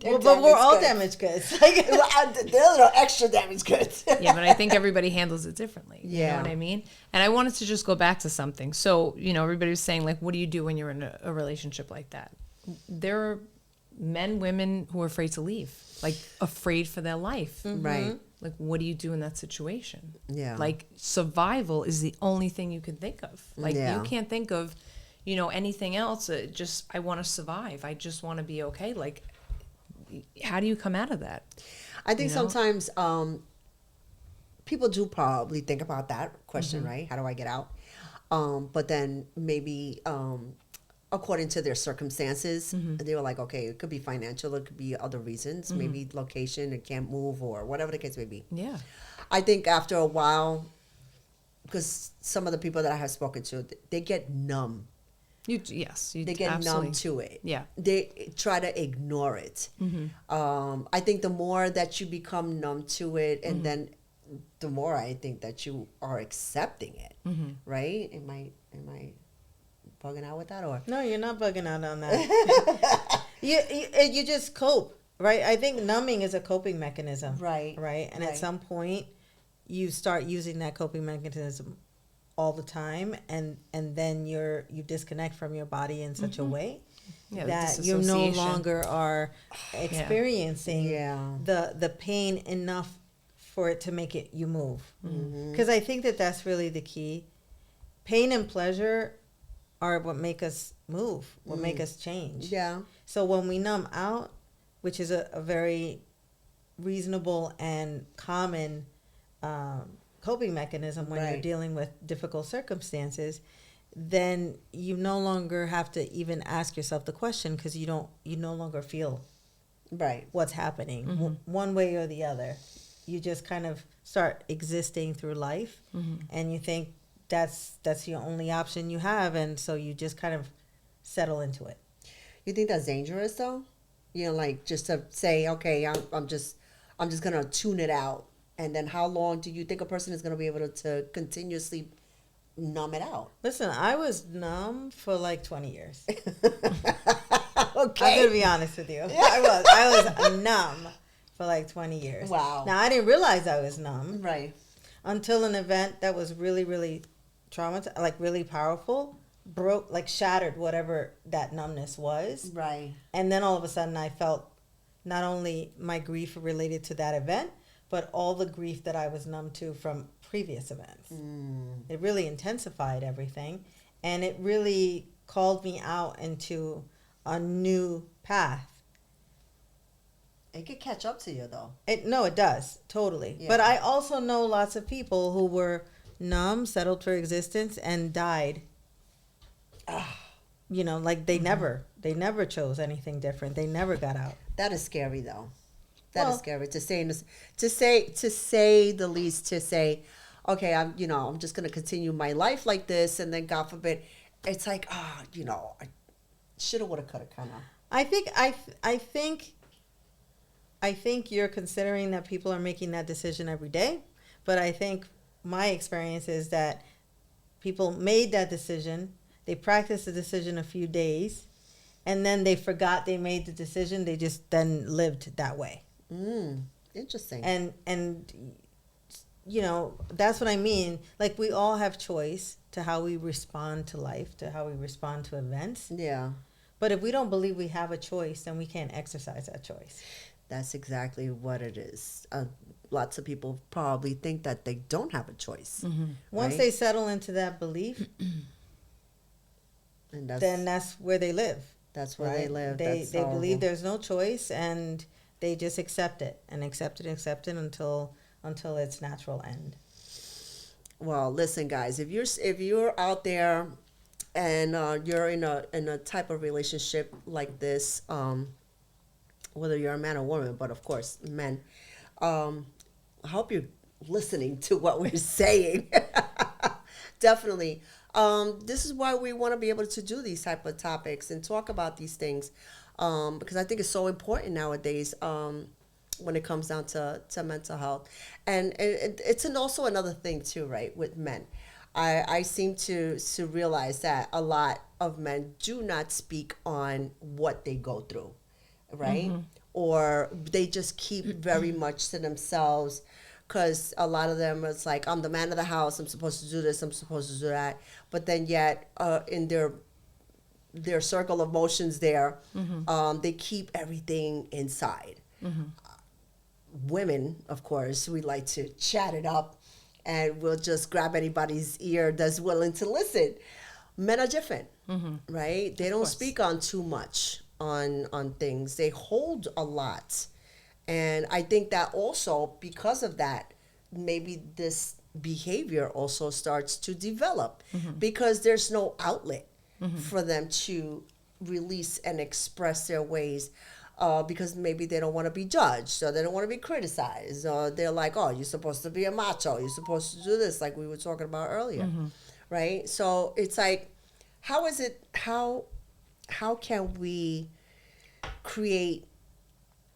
B: Well, but we're all damaged goods. Like,
A: They're no extra damaged goods.
C: Yeah, but I think everybody handles it differently. You
A: Yeah.
C: know what I mean? And I wanted to just go back to something. So, everybody was saying, like, what do you do when you're in a relationship like that? There are men, women who are afraid to leave, like afraid for their life.
A: Right.
C: Like, what do you do in that situation?
A: Yeah.
C: Like, survival is the only thing you can think of. Like,
A: Yeah.
C: you can't think of, anything else. I want to survive. I just want to be okay. Like, how do you come out of that?
A: I think
C: You know?
A: sometimes people do probably think about that question, right? How do I get out? But then maybe according to their circumstances, they were like, okay, it could be financial, it could be other reasons, maybe location, it can't move, or whatever the case may be.
C: Yeah.
A: I think after a while, because some of the people that I have spoken to, they get numb.
C: You
A: They get
C: absolutely.
A: numb to it.
C: Yeah.
A: They try to ignore it. I think the more that you become numb to it, and then the more I think that you are accepting it, right? Am I bugging out with that, or
B: no, you're not bugging out on that. you just cope, right? I think numbing is a coping mechanism,
A: Right.
B: Right, and at
A: Right.
B: some point, you start using that coping mechanism all the time, and then you disconnect from your body in such a way
C: Yeah, the
B: that you no
C: disassociation.
B: longer are experiencing
A: Yeah.
B: the pain enough for it to make you move. Because I think that's really the key. Pain and pleasure are what make us move, what make us change.
A: yeah,
B: So when we numb out, which is a very reasonable and common coping mechanism when you're
A: Right.
B: dealing with difficult circumstances, then you no longer have to even ask yourself the question because you no longer feel
A: right,
B: what's happening one way or the other. You just kind of start existing through life, and you think that's your only option you have, and so you just kind of settle into it.
A: You think that's dangerous though? Like just to say, okay, I'm just gonna tune it out, and then how long do you think a person is gonna be able to continuously numb it out?
B: Listen, I was numb for like 20 years.
A: Okay.
B: I'm gonna be honest with you. I was numb for like 20 years.
A: Wow.
B: Now I didn't realize I was numb
A: Right.
B: until an event that was really, really traumatizing, like really powerful, shattered whatever that numbness was.
A: Right.
B: And then all of a sudden I felt not only my grief related to that event, but all the grief that I was numb to from previous events. It really intensified everything, and it really called me out into a new path.
A: It could catch up to you though.
B: It does, totally.
A: Yeah.
B: But I also know lots of people who were numb, settled for existence, and died. Like they never chose anything different. They never got out.
A: That is scary though. That is
B: Well-
A: scary to say the least. To say, okay, I'm just gonna continue my life like this, and then God forbid, it's like, I shoulda, woulda, coulda, kind of.
B: I think you're considering that people are making that decision every day, but I think my experience is that people made that decision, they practiced the decision a few days, and then they forgot they made the decision. They just then lived that way.
A: Interesting.
B: And that's what I mean. Like, we all have choice to how we respond to life, to how we respond to events.
A: Yeah,
B: But if we don't believe we have a choice, then we can't exercise that choice.
A: that's exactly what it is. Lots of people probably think that they don't have a choice.
B: Once
A: Right?
B: they settle into that belief,
A: And
B: then that's where they live.
A: that's where
B: Right?
A: they live.
B: They
A: That's
B: believe
A: horrible.
B: there's no choice, and they just accept it and accept it until its natural end.
A: Well, listen, guys. If you're out there and you're in a type of relationship like this, whether you're a man or woman, but of course men, hope you're listening to what we're saying. Definitely. This is why we want to be able to do these type of topics and talk about these things, because I think it's so important nowadays, when it comes down to mental health. And it's also another thing too, right, with men. I seem to realize that a lot of men do not speak on what they go through, right? Or they just keep very much to themselves, because a lot of them, it's like, I'm the man of the house, I'm supposed to do this, I'm supposed to do that. But then yet, in their circle of motions there, they keep everything inside. Women, of course, we like to chat it up, and we'll just grab anybody's ear that's willing to listen. Men are different, right? They don't speak on too much on things. They hold a lot. And I think that also, because of that, maybe this behavior also starts to develop, because there's no outlet for them to release and express their ways, because maybe they don't want to be judged, or they don't want to be criticized, or they're like, oh, you're supposed to be a macho, you're supposed to do this, like we were talking about earlier, right? So it's like, how can we create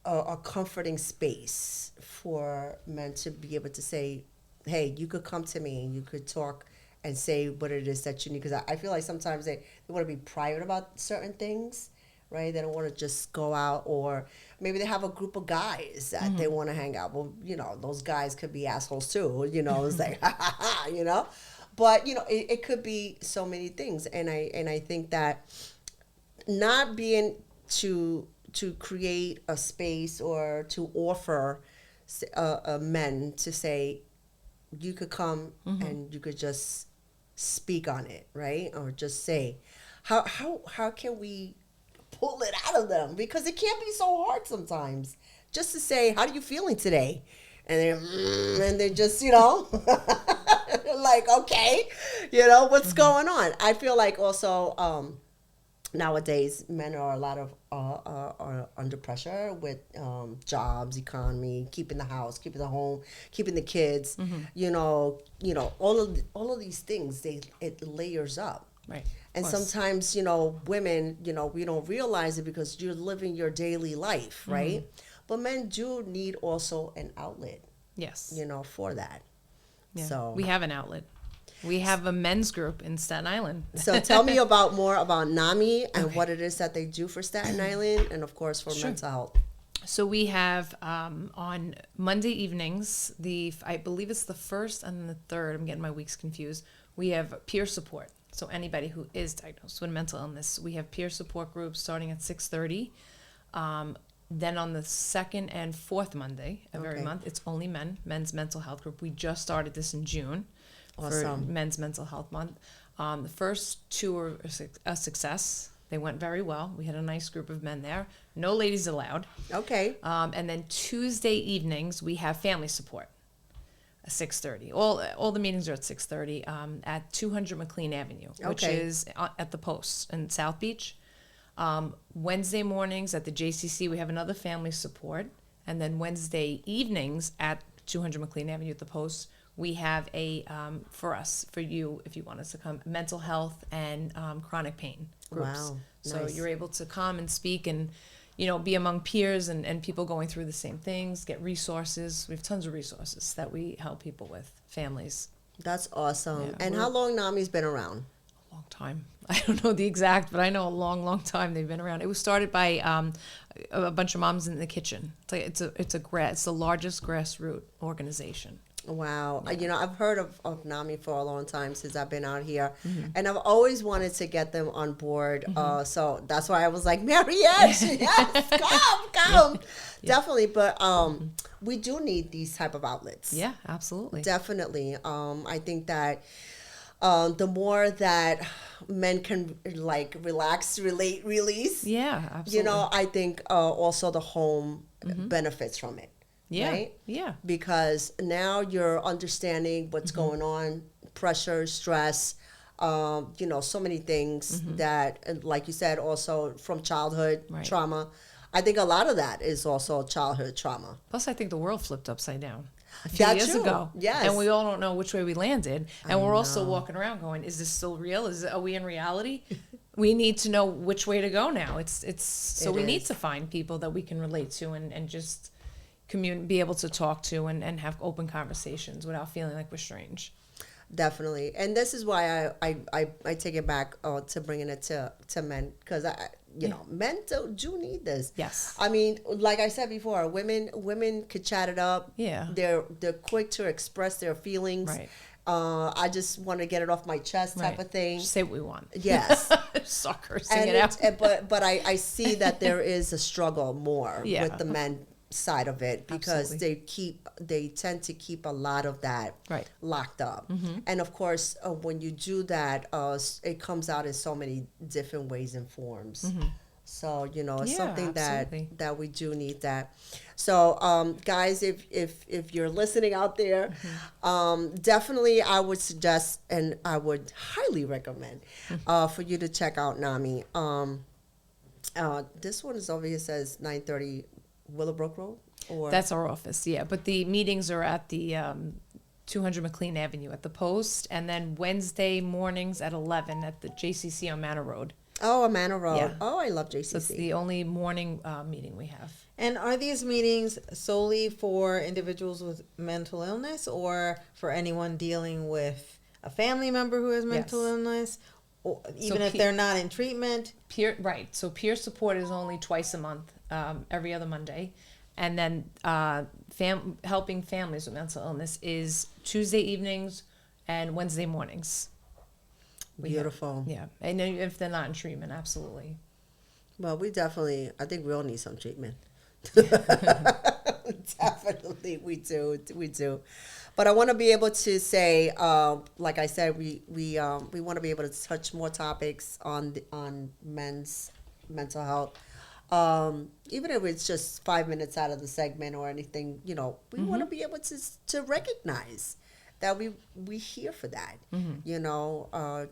A: a comforting space for men to be able to say, hey, you could come to me and you could talk and say what it is that you need? Because I feel like sometimes they want to be private about certain things, right? They don't want to just go out, or maybe they have a group of guys that they want to hang out. Well, those guys could be assholes too, it's like, ha ha ha, But, it could be so many things. And I think that not being to create a space, or to offer men to say, you could come and you could just speak on it, right? Or just say, how can we pull it out of them? Because it can't be so hard sometimes just to say, how are you feeling today? And they just, like, okay, what's going on? I feel like also, nowadays, men are a lot of are under pressure with jobs, economy, keeping the house, keeping the home, keeping the kids. All of these things, it layers up.
C: Right.
A: And sometimes, women, we don't realize it because you're living your daily life, right? But men do need also an outlet.
C: Yes.
A: For that.
C: Yeah.
A: So
C: we have an outlet. We have a men's group in Staten Island.
A: So tell me more about NAMI and what it is that they do for Staten Island, and of course for mental health.
C: So we have on Monday evenings, I believe it's the 1st and the 3rd, I'm getting my weeks confused, we have peer support. So anybody who is diagnosed with mental illness, we have peer support groups starting at 6:30. Then on the 2nd and 4th Monday of every month, it's only men's mental health group. We just started this in June.
A: Awesome.
C: For Men's Mental Health Month. The first 2 were a success. They went very well. We had a nice group of men there. No ladies allowed.
A: Okay.
C: And then Tuesday evenings, we have family support at 6:30. All the meetings are at 6:30 at 200 McLean Avenue, which is at the Post in South Beach. Wednesday mornings at the JCC, we have another family support. And then Wednesday evenings at 200 McLean Avenue at the Post, we have for you, if you want us to come, mental health and chronic pain groups.
A: Wow,
C: So
A: nice.
C: you're able to come and speak and, be among peers and people going through the same things, get resources. We have tons of resources that we help people with, families.
A: That's awesome.
C: Yeah,
A: And how long NAMI's been around?
C: A long time. I don't know the exact, but I know a long, long time they've been around. It was started by a bunch of moms in the kitchen. It's the largest grassroots organization.
A: Wow. Yeah. I've heard of NAMI for a long time since I've been out here. And I've always wanted to get them on board. So that's why I was like, Marianne, yes, come. Yeah. Definitely. But we do need these type of outlets.
C: Yeah, absolutely.
A: Definitely. I think that the more that men can relax, release.
C: Yeah, absolutely.
A: I think also the home benefits from it.
C: Yeah.
A: Right?
C: Yeah.
A: Because now you're understanding what's going on, pressure, stress, so many things that, like you said, also from childhood trauma. I think a lot of that is also childhood trauma.
C: Plus, I think the world flipped upside down. a few
A: That's
C: years
A: true.
C: ago.
A: Yes.
C: And we all don't know which way we landed. And
A: I
C: we're also
A: know.
C: walking around going, is this still real? Are we in reality? We need to know which way to go now. So we need to find people that we can relate to and just be able to talk to and have open conversations without feeling like we're strange.
A: Definitely. And this is why I take it back to bringing it to men, because men do need this.
C: Yes.
A: I mean, like I said before, women could chat it up.
C: Yeah.
A: They're quick to express their feelings.
C: Right.
A: I just want to get it off my chest type of thing.
C: Just say what we want.
A: Yes.
C: Start cursing it out.
A: But I see that there is a struggle more with the men side of it, because they tend to keep a lot of that locked up. And of course, when you do that, it comes out in so many different ways and forms. So it's something that we do need that. So guys, if you're listening out there, definitely I would suggest, and I would highly recommend for you to check out NAMI. This one is over here, says 930 Willowbrook Road, or
C: that's our office, yeah. But the meetings are at the 200 McLean Avenue at the Post, and then Wednesday mornings at 11 at the JCC on Manor Road.
A: Oh, on Manor Road.
C: Yeah.
A: Oh, I love JCC.
C: So it's the only morning meeting we have.
B: And are these meetings solely for individuals with mental illness, or for anyone dealing with a family member who has mental illness, or even if they're not in treatment?
C: So peer support is only twice a month, every other Monday. And then helping families with mental illness is Tuesday evenings and Wednesday mornings.
A: Beautiful.
C: Yeah. And if they're not in treatment, absolutely.
A: Well, I think we all need some treatment. Definitely, we do. But I want to be able to say, like I said, we want to be able to touch more topics on men's mental health. Even if it's just 5 minutes out of the segment or anything, we want to be able to recognize that we here for that.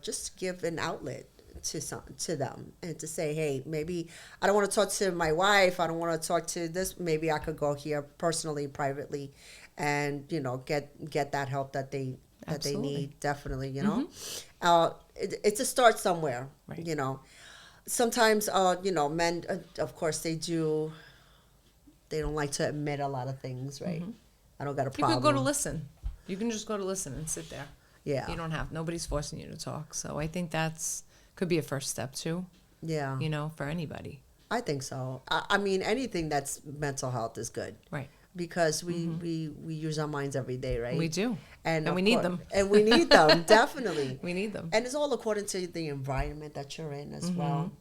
A: Just give an outlet to them, and to say, hey, maybe I don't want to talk to my wife, I don't want to talk to this, maybe I could go here personally, privately, and get that help that they need. Definitely. It's a start somewhere. Right. Sometimes men, of course, they don't like to admit a lot of things, right? I don't got a problem.
C: You could go to listen. You can just go to listen and sit there.
A: Yeah.
C: You don't have, nobody's forcing you to talk. So I think could be a first step too.
A: Yeah.
C: For anybody.
A: I think so. I mean, anything that's mental health is good.
C: Right.
A: Because we use our minds every day, right?
C: We do.
A: And
C: we need them.
A: And we need them, definitely.
C: We need them.
A: And it's all according to the environment that you're in as well,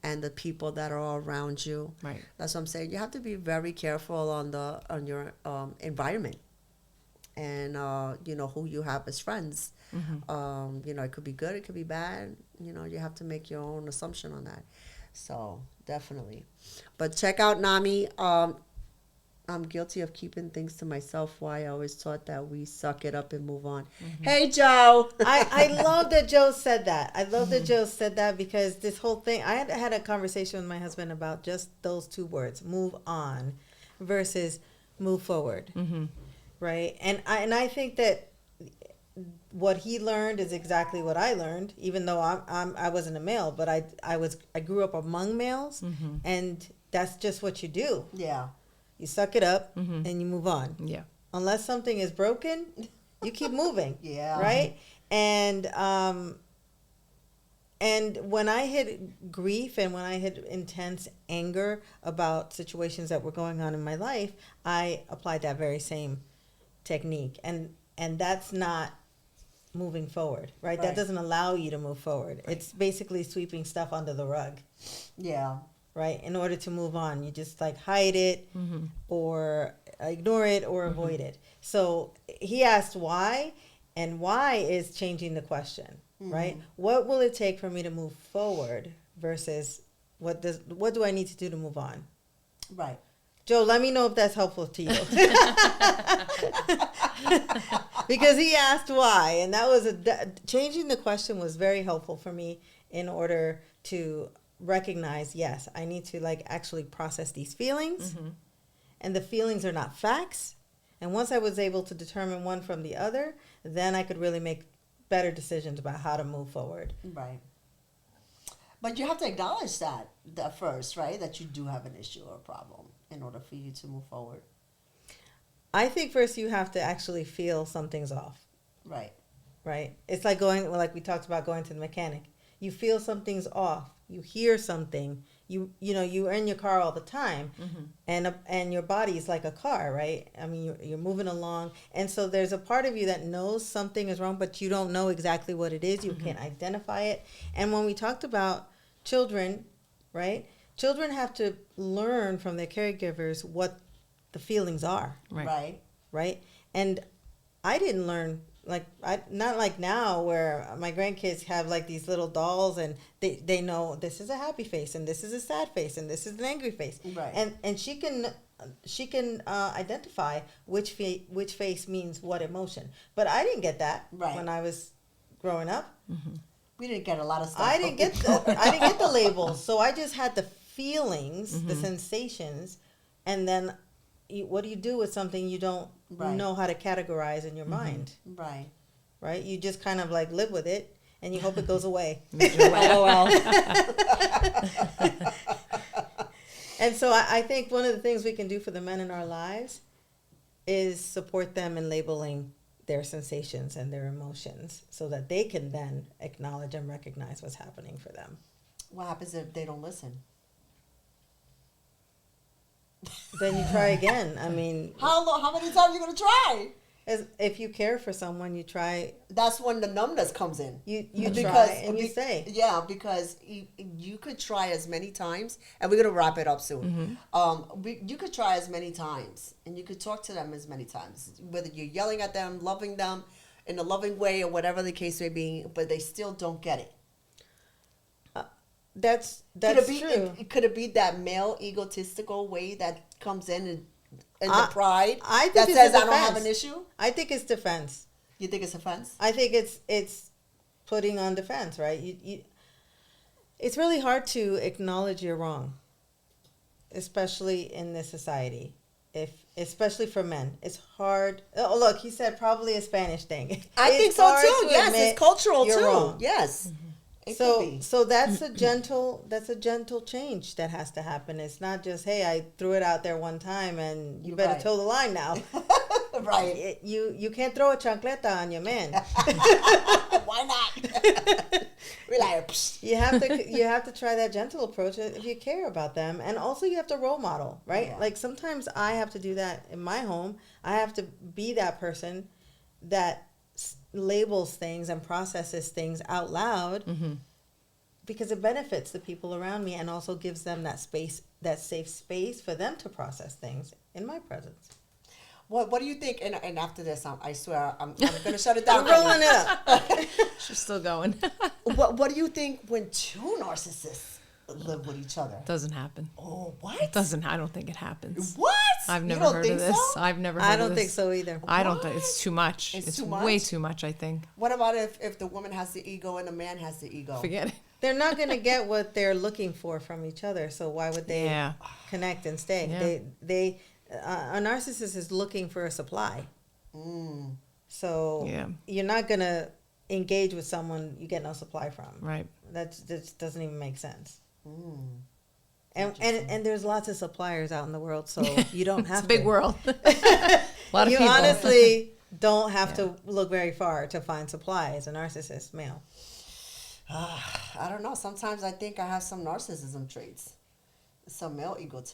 A: and the people that are all around you.
C: Right.
A: That's what I'm saying. You have to be very careful on your environment, and who you have as friends. It could be good, it could be bad. You have to make your own assumption on that. So definitely, but check out NAMI. I'm guilty of keeping things to myself. Why I always thought that we suck it up and move on. Hey, Joe.
B: I love that Joe said that. I love that Joe said that, because this whole thing, I had a conversation with my husband about just those two words, move on versus move forward. Right. And I think that what he learned is exactly what I learned, even though I wasn't a male, but I grew up among males, and that's just what you do.
A: Yeah.
B: You suck it up and you move on.
C: Yeah.
B: Unless something is broken, you keep moving.
A: Yeah.
B: Right? And when I hit grief and when I hit intense anger about situations that were going on in my life, I applied that very same technique. And that's not moving forward, right? That doesn't allow you to move forward. Right. It's basically sweeping stuff under the rug.
A: Yeah.
B: Right? In order to move on, you just hide it or ignore it or avoid it. So he asked why, and why is changing the question, right? What will it take for me to move forward versus what do I need to do to move on?
A: Right.
B: Joe, let me know if that's helpful to you. Because he asked why, and that was changing the question was very helpful for me in order to recognize, yes, I need to actually process these feelings, and the feelings are not facts, And once I was able to determine one from the other, then I could really make better decisions about how to move forward.
A: Right. But you have to acknowledge that first, right? That you do have an issue or a problem in order for you to move forward.
B: I think first you have to actually feel something's off.
A: Right.
B: Right? It's like like we talked about going to the mechanic. You feel something's off. You hear something. You're in your car all the time, and your body is like a car, right? I mean, you're moving along, and so there's a part of you that knows something is wrong, but you don't know exactly what it is. You can't identify it. And when we talked about children, right? Children have to learn from their caregivers what the feelings are, right? And I didn't learn. Not like now where my grandkids have like these little dolls and they know this is a happy face and this is a sad face and this is an angry face.
A: Right.
B: And she can identify which face means what emotion. But I didn't get that when I was growing up.
A: Mm-hmm. We didn't get a lot of stuff.
B: I didn't get the labels. So I just had the feelings, the sensations, and then what do you do with something you don't know how to categorize in your mind? Right? You just kind of like live with it and you hope it goes away.
A: LOL.
B: And so I think one of the things we can do for the men in our lives is support them in labeling their sensations and their emotions so that they can then acknowledge and recognize what's happening for them.
A: What happens if they don't listen?
B: Then you try again. I mean,
A: how many times are you gonna try?
B: If you care for someone, you try.
A: That's when the numbness comes in.
B: You try and you say.
A: Yeah, because you could try as many times, and we're gonna wrap it up soon. You could try as many times, and you could talk to them as many times, whether you're yelling at them, loving them in a loving way, or whatever the case may be, but they still don't get it.
B: That's true.
A: Could it be that male egotistical way that comes in and the pride that says I don't have an issue?
B: I think it's defense.
A: You think it's offense?
B: I think it's putting on defense, right? It's really hard to acknowledge you're wrong, especially in this society. Especially for men, it's hard. Oh, look, he said probably a Spanish thing.
A: I think so too. Yes, it's cultural too.
B: Wrong.
A: Yes.
B: So that's a gentle change that has to happen. It's not just, hey, I threw it out there one time and you better toe the line now.
A: Right.
B: You can't throw a chancleta on your man.
A: Why not? Relax.
B: You have to try that gentle approach if you care about them, and also you have to role model, right? Yeah. Like sometimes I have to do that in my home. I have to be that person that labels things and processes things out loud because it benefits the people around me and also gives them that space, that safe space for them to process things in my presence.
A: What do you think? And after this, I swear I'm going to shut it down.
B: I'm rolling it up.
C: She's still going.
A: What do you think when two narcissists live with each other?
C: Doesn't happen.
A: Oh, what?
C: It doesn't. I don't think it happens.
A: What?
C: I've never heard of this.
A: So?
C: I've never heard of this.
B: I don't think so either.
C: I don't think it's too much.
A: It's
C: too
A: much?
C: Way too much, I think.
A: What about if the woman has the ego and the man has the ego?
C: Forget it.
B: They're not going to get what they're looking for from each other, so why would they connect and stay? Yeah. A narcissist is looking for a supply. So you're not going to engage with someone you get no supply from.
C: Right.
B: That doesn't even make sense. And there's lots of suppliers out in the world, so you don't have
C: to. It's a big world. A lot of
B: you
C: people.
B: honestly don't have to look very far to find supply as a narcissist male.
A: I don't know. Sometimes I think I have some narcissism traits, some male ego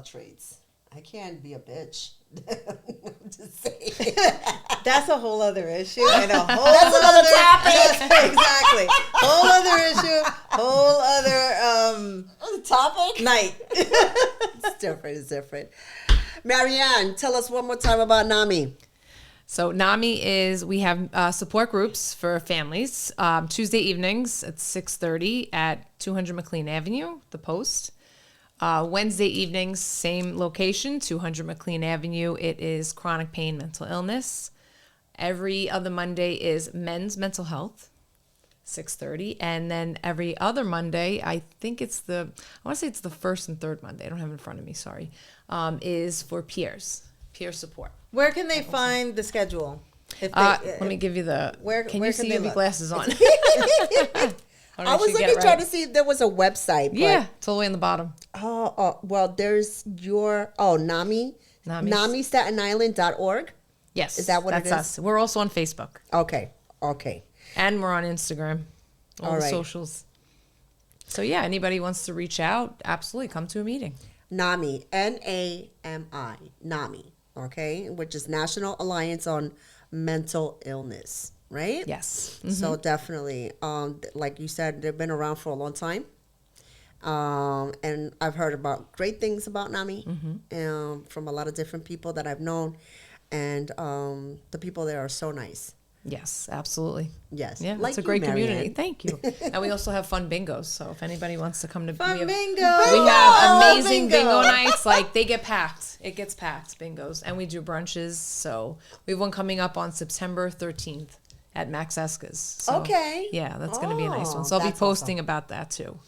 A: traits. I can't be a bitch. I'm just saying.
B: That's a whole other issue and a whole
A: That's another topic.
B: Exactly. Whole other issue. Whole other
A: topic.
B: Night.
A: It's different. Marianne, tell us one more time about NAMI.
C: So NAMI is, we have support groups for families, Tuesday evenings at 6:30 at 200 McLean Avenue, The Post. Wednesday evenings, same location, 200 McLean Avenue. It is chronic pain, mental illness. Every other Monday is men's mental health, 6:30. And then every other Monday, I think it's the first and third Monday. I don't have it in front of me, sorry, is for peers peer support.
B: Where can they find the schedule? If they,
C: Let me give you the.
B: where
C: Can
B: where
C: you
B: can
C: see
B: they
C: your
B: look?
C: glasses on?
A: I was looking trying to see if there was a website. But,
C: Yeah, it's all the way in the bottom.
A: well, there's your NAMI,
C: NAMI's.
A: NAMI
C: Yes,
A: Is that what it
C: that's
A: is?
C: us. We're also on Facebook,
A: Okay.
C: and we're on Instagram, all the
A: right.
C: socials. So yeah, anybody wants to reach out, absolutely come to a meeting.
A: NAMI, NAMI, NAMI, okay, which is National Alliance on Mental Illness, right?
C: Yes.
A: So definitely, like you said, they've been around for a long time. And I've heard about great things about NAMI from a lot of different people that I've known. And the people there are so nice.
C: Yes, absolutely.
A: Yes.
C: Yeah,
A: Like
C: it's a
A: you,
C: great
A: Marianne.
C: community. Thank you. And we also have fun bingos. So if anybody wants to come to
B: Fun
C: we have,
B: bingo.
C: we have amazing
B: Bingo.
C: bingo nights. Like they get packed. It gets packed, bingos. And we do brunches. So we have one coming up on September 13th at Max Esca's. So,
A: Okay.
C: yeah, that's going to be a nice
A: Oh,
C: one. So I'll be
A: that's
C: posting
A: awesome.
C: about that too.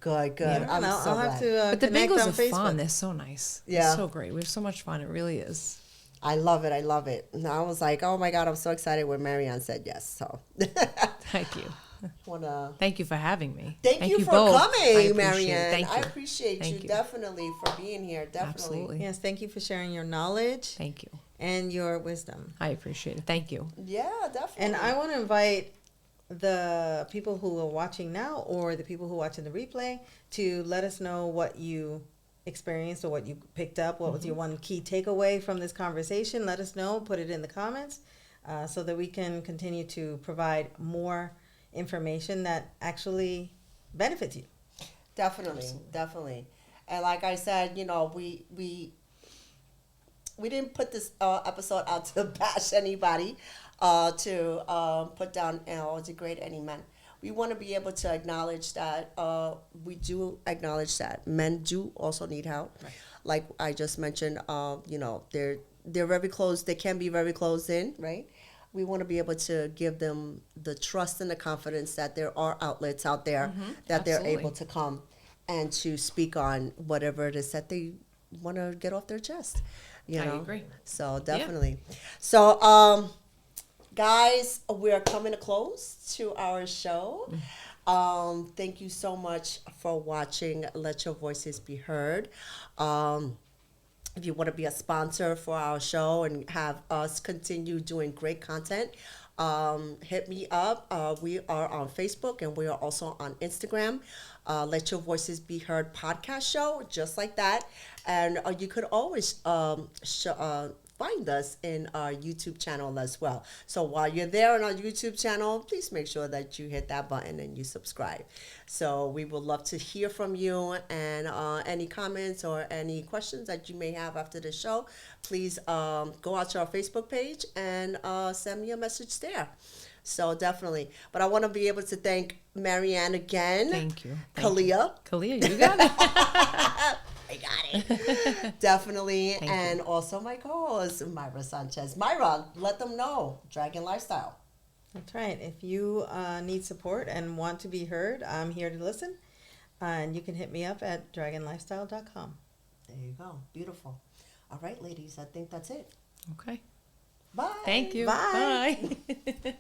A: Good.
B: Yeah,
A: I'm so
B: I'll
A: glad.
B: have to
C: But the
B: connect
C: bingos
B: on
C: are
B: Facebook.
C: fun. They're so nice.
A: Yeah.
C: It's so great. We have so much fun. It really is.
A: I love it. And I was like, oh my God, I'm so excited when Marianne said yes. So
C: Thank you. Thank you for having me.
A: Thank you for
C: both. I
A: coming,
C: appreciate it.
A: Marianne.
C: Thank you.
A: I appreciate
C: Thank
A: you
C: you.
A: definitely for being here. Definitely.
C: Absolutely.
B: Yes, thank you for sharing your knowledge
C: Thank you.
B: and your wisdom.
C: I appreciate it. Thank you.
A: Yeah, definitely.
B: And I want to invite the people who are watching now or the people who are watching the replay to let us know what you experienced or what you picked up. What was your one key takeaway from this conversation? Let us know. Put it in the comments so that we can continue to provide more information that actually benefits you.
A: Definitely. And like I said, we didn't put this episode out to bash anybody, to put down or degrade any men. We want to be able to acknowledge that we do acknowledge that men do also need help.
C: Right.
A: Like I just mentioned, they're very close. They can be very closed in, right? We want to be able to give them the trust and the confidence that there are outlets out there that they're
C: Absolutely.
A: able to come and to speak on whatever it is that they want to get off their chest. I
C: agree.
A: So definitely. So guys, we're coming to close to our show. Thank you so much for watching Let Your Voices Be Heard. If you want to be a sponsor for our show and have us continue doing great content, hit me up. We are on Facebook and we are also on Instagram. Let Your Voices Be Heard podcast show, just like that. And you could always find us in our YouTube channel as well. So while you're there on our YouTube channel, please make sure that you hit that button and you subscribe. So we would love to hear from you, and any comments or any questions that you may have after the show, please go out to our Facebook page and send me a message there. So definitely. But I want to be able to thank Marianne again.
C: Thank you.
A: Callea.
C: Callea, you got it.
A: I got it. Definitely.
C: Thank
A: And also my co-host, Mayra Sanchez. Mayra, let them know. Dragon Lifestyle.
B: That's right. If you need support and want to be heard, I'm here to listen. And you can hit me up at dragonlifestyle.com.
A: There you go. Beautiful. All right, ladies. I think that's it.
C: Okay.
A: Bye.
C: Thank you.
B: Bye.
C: Bye.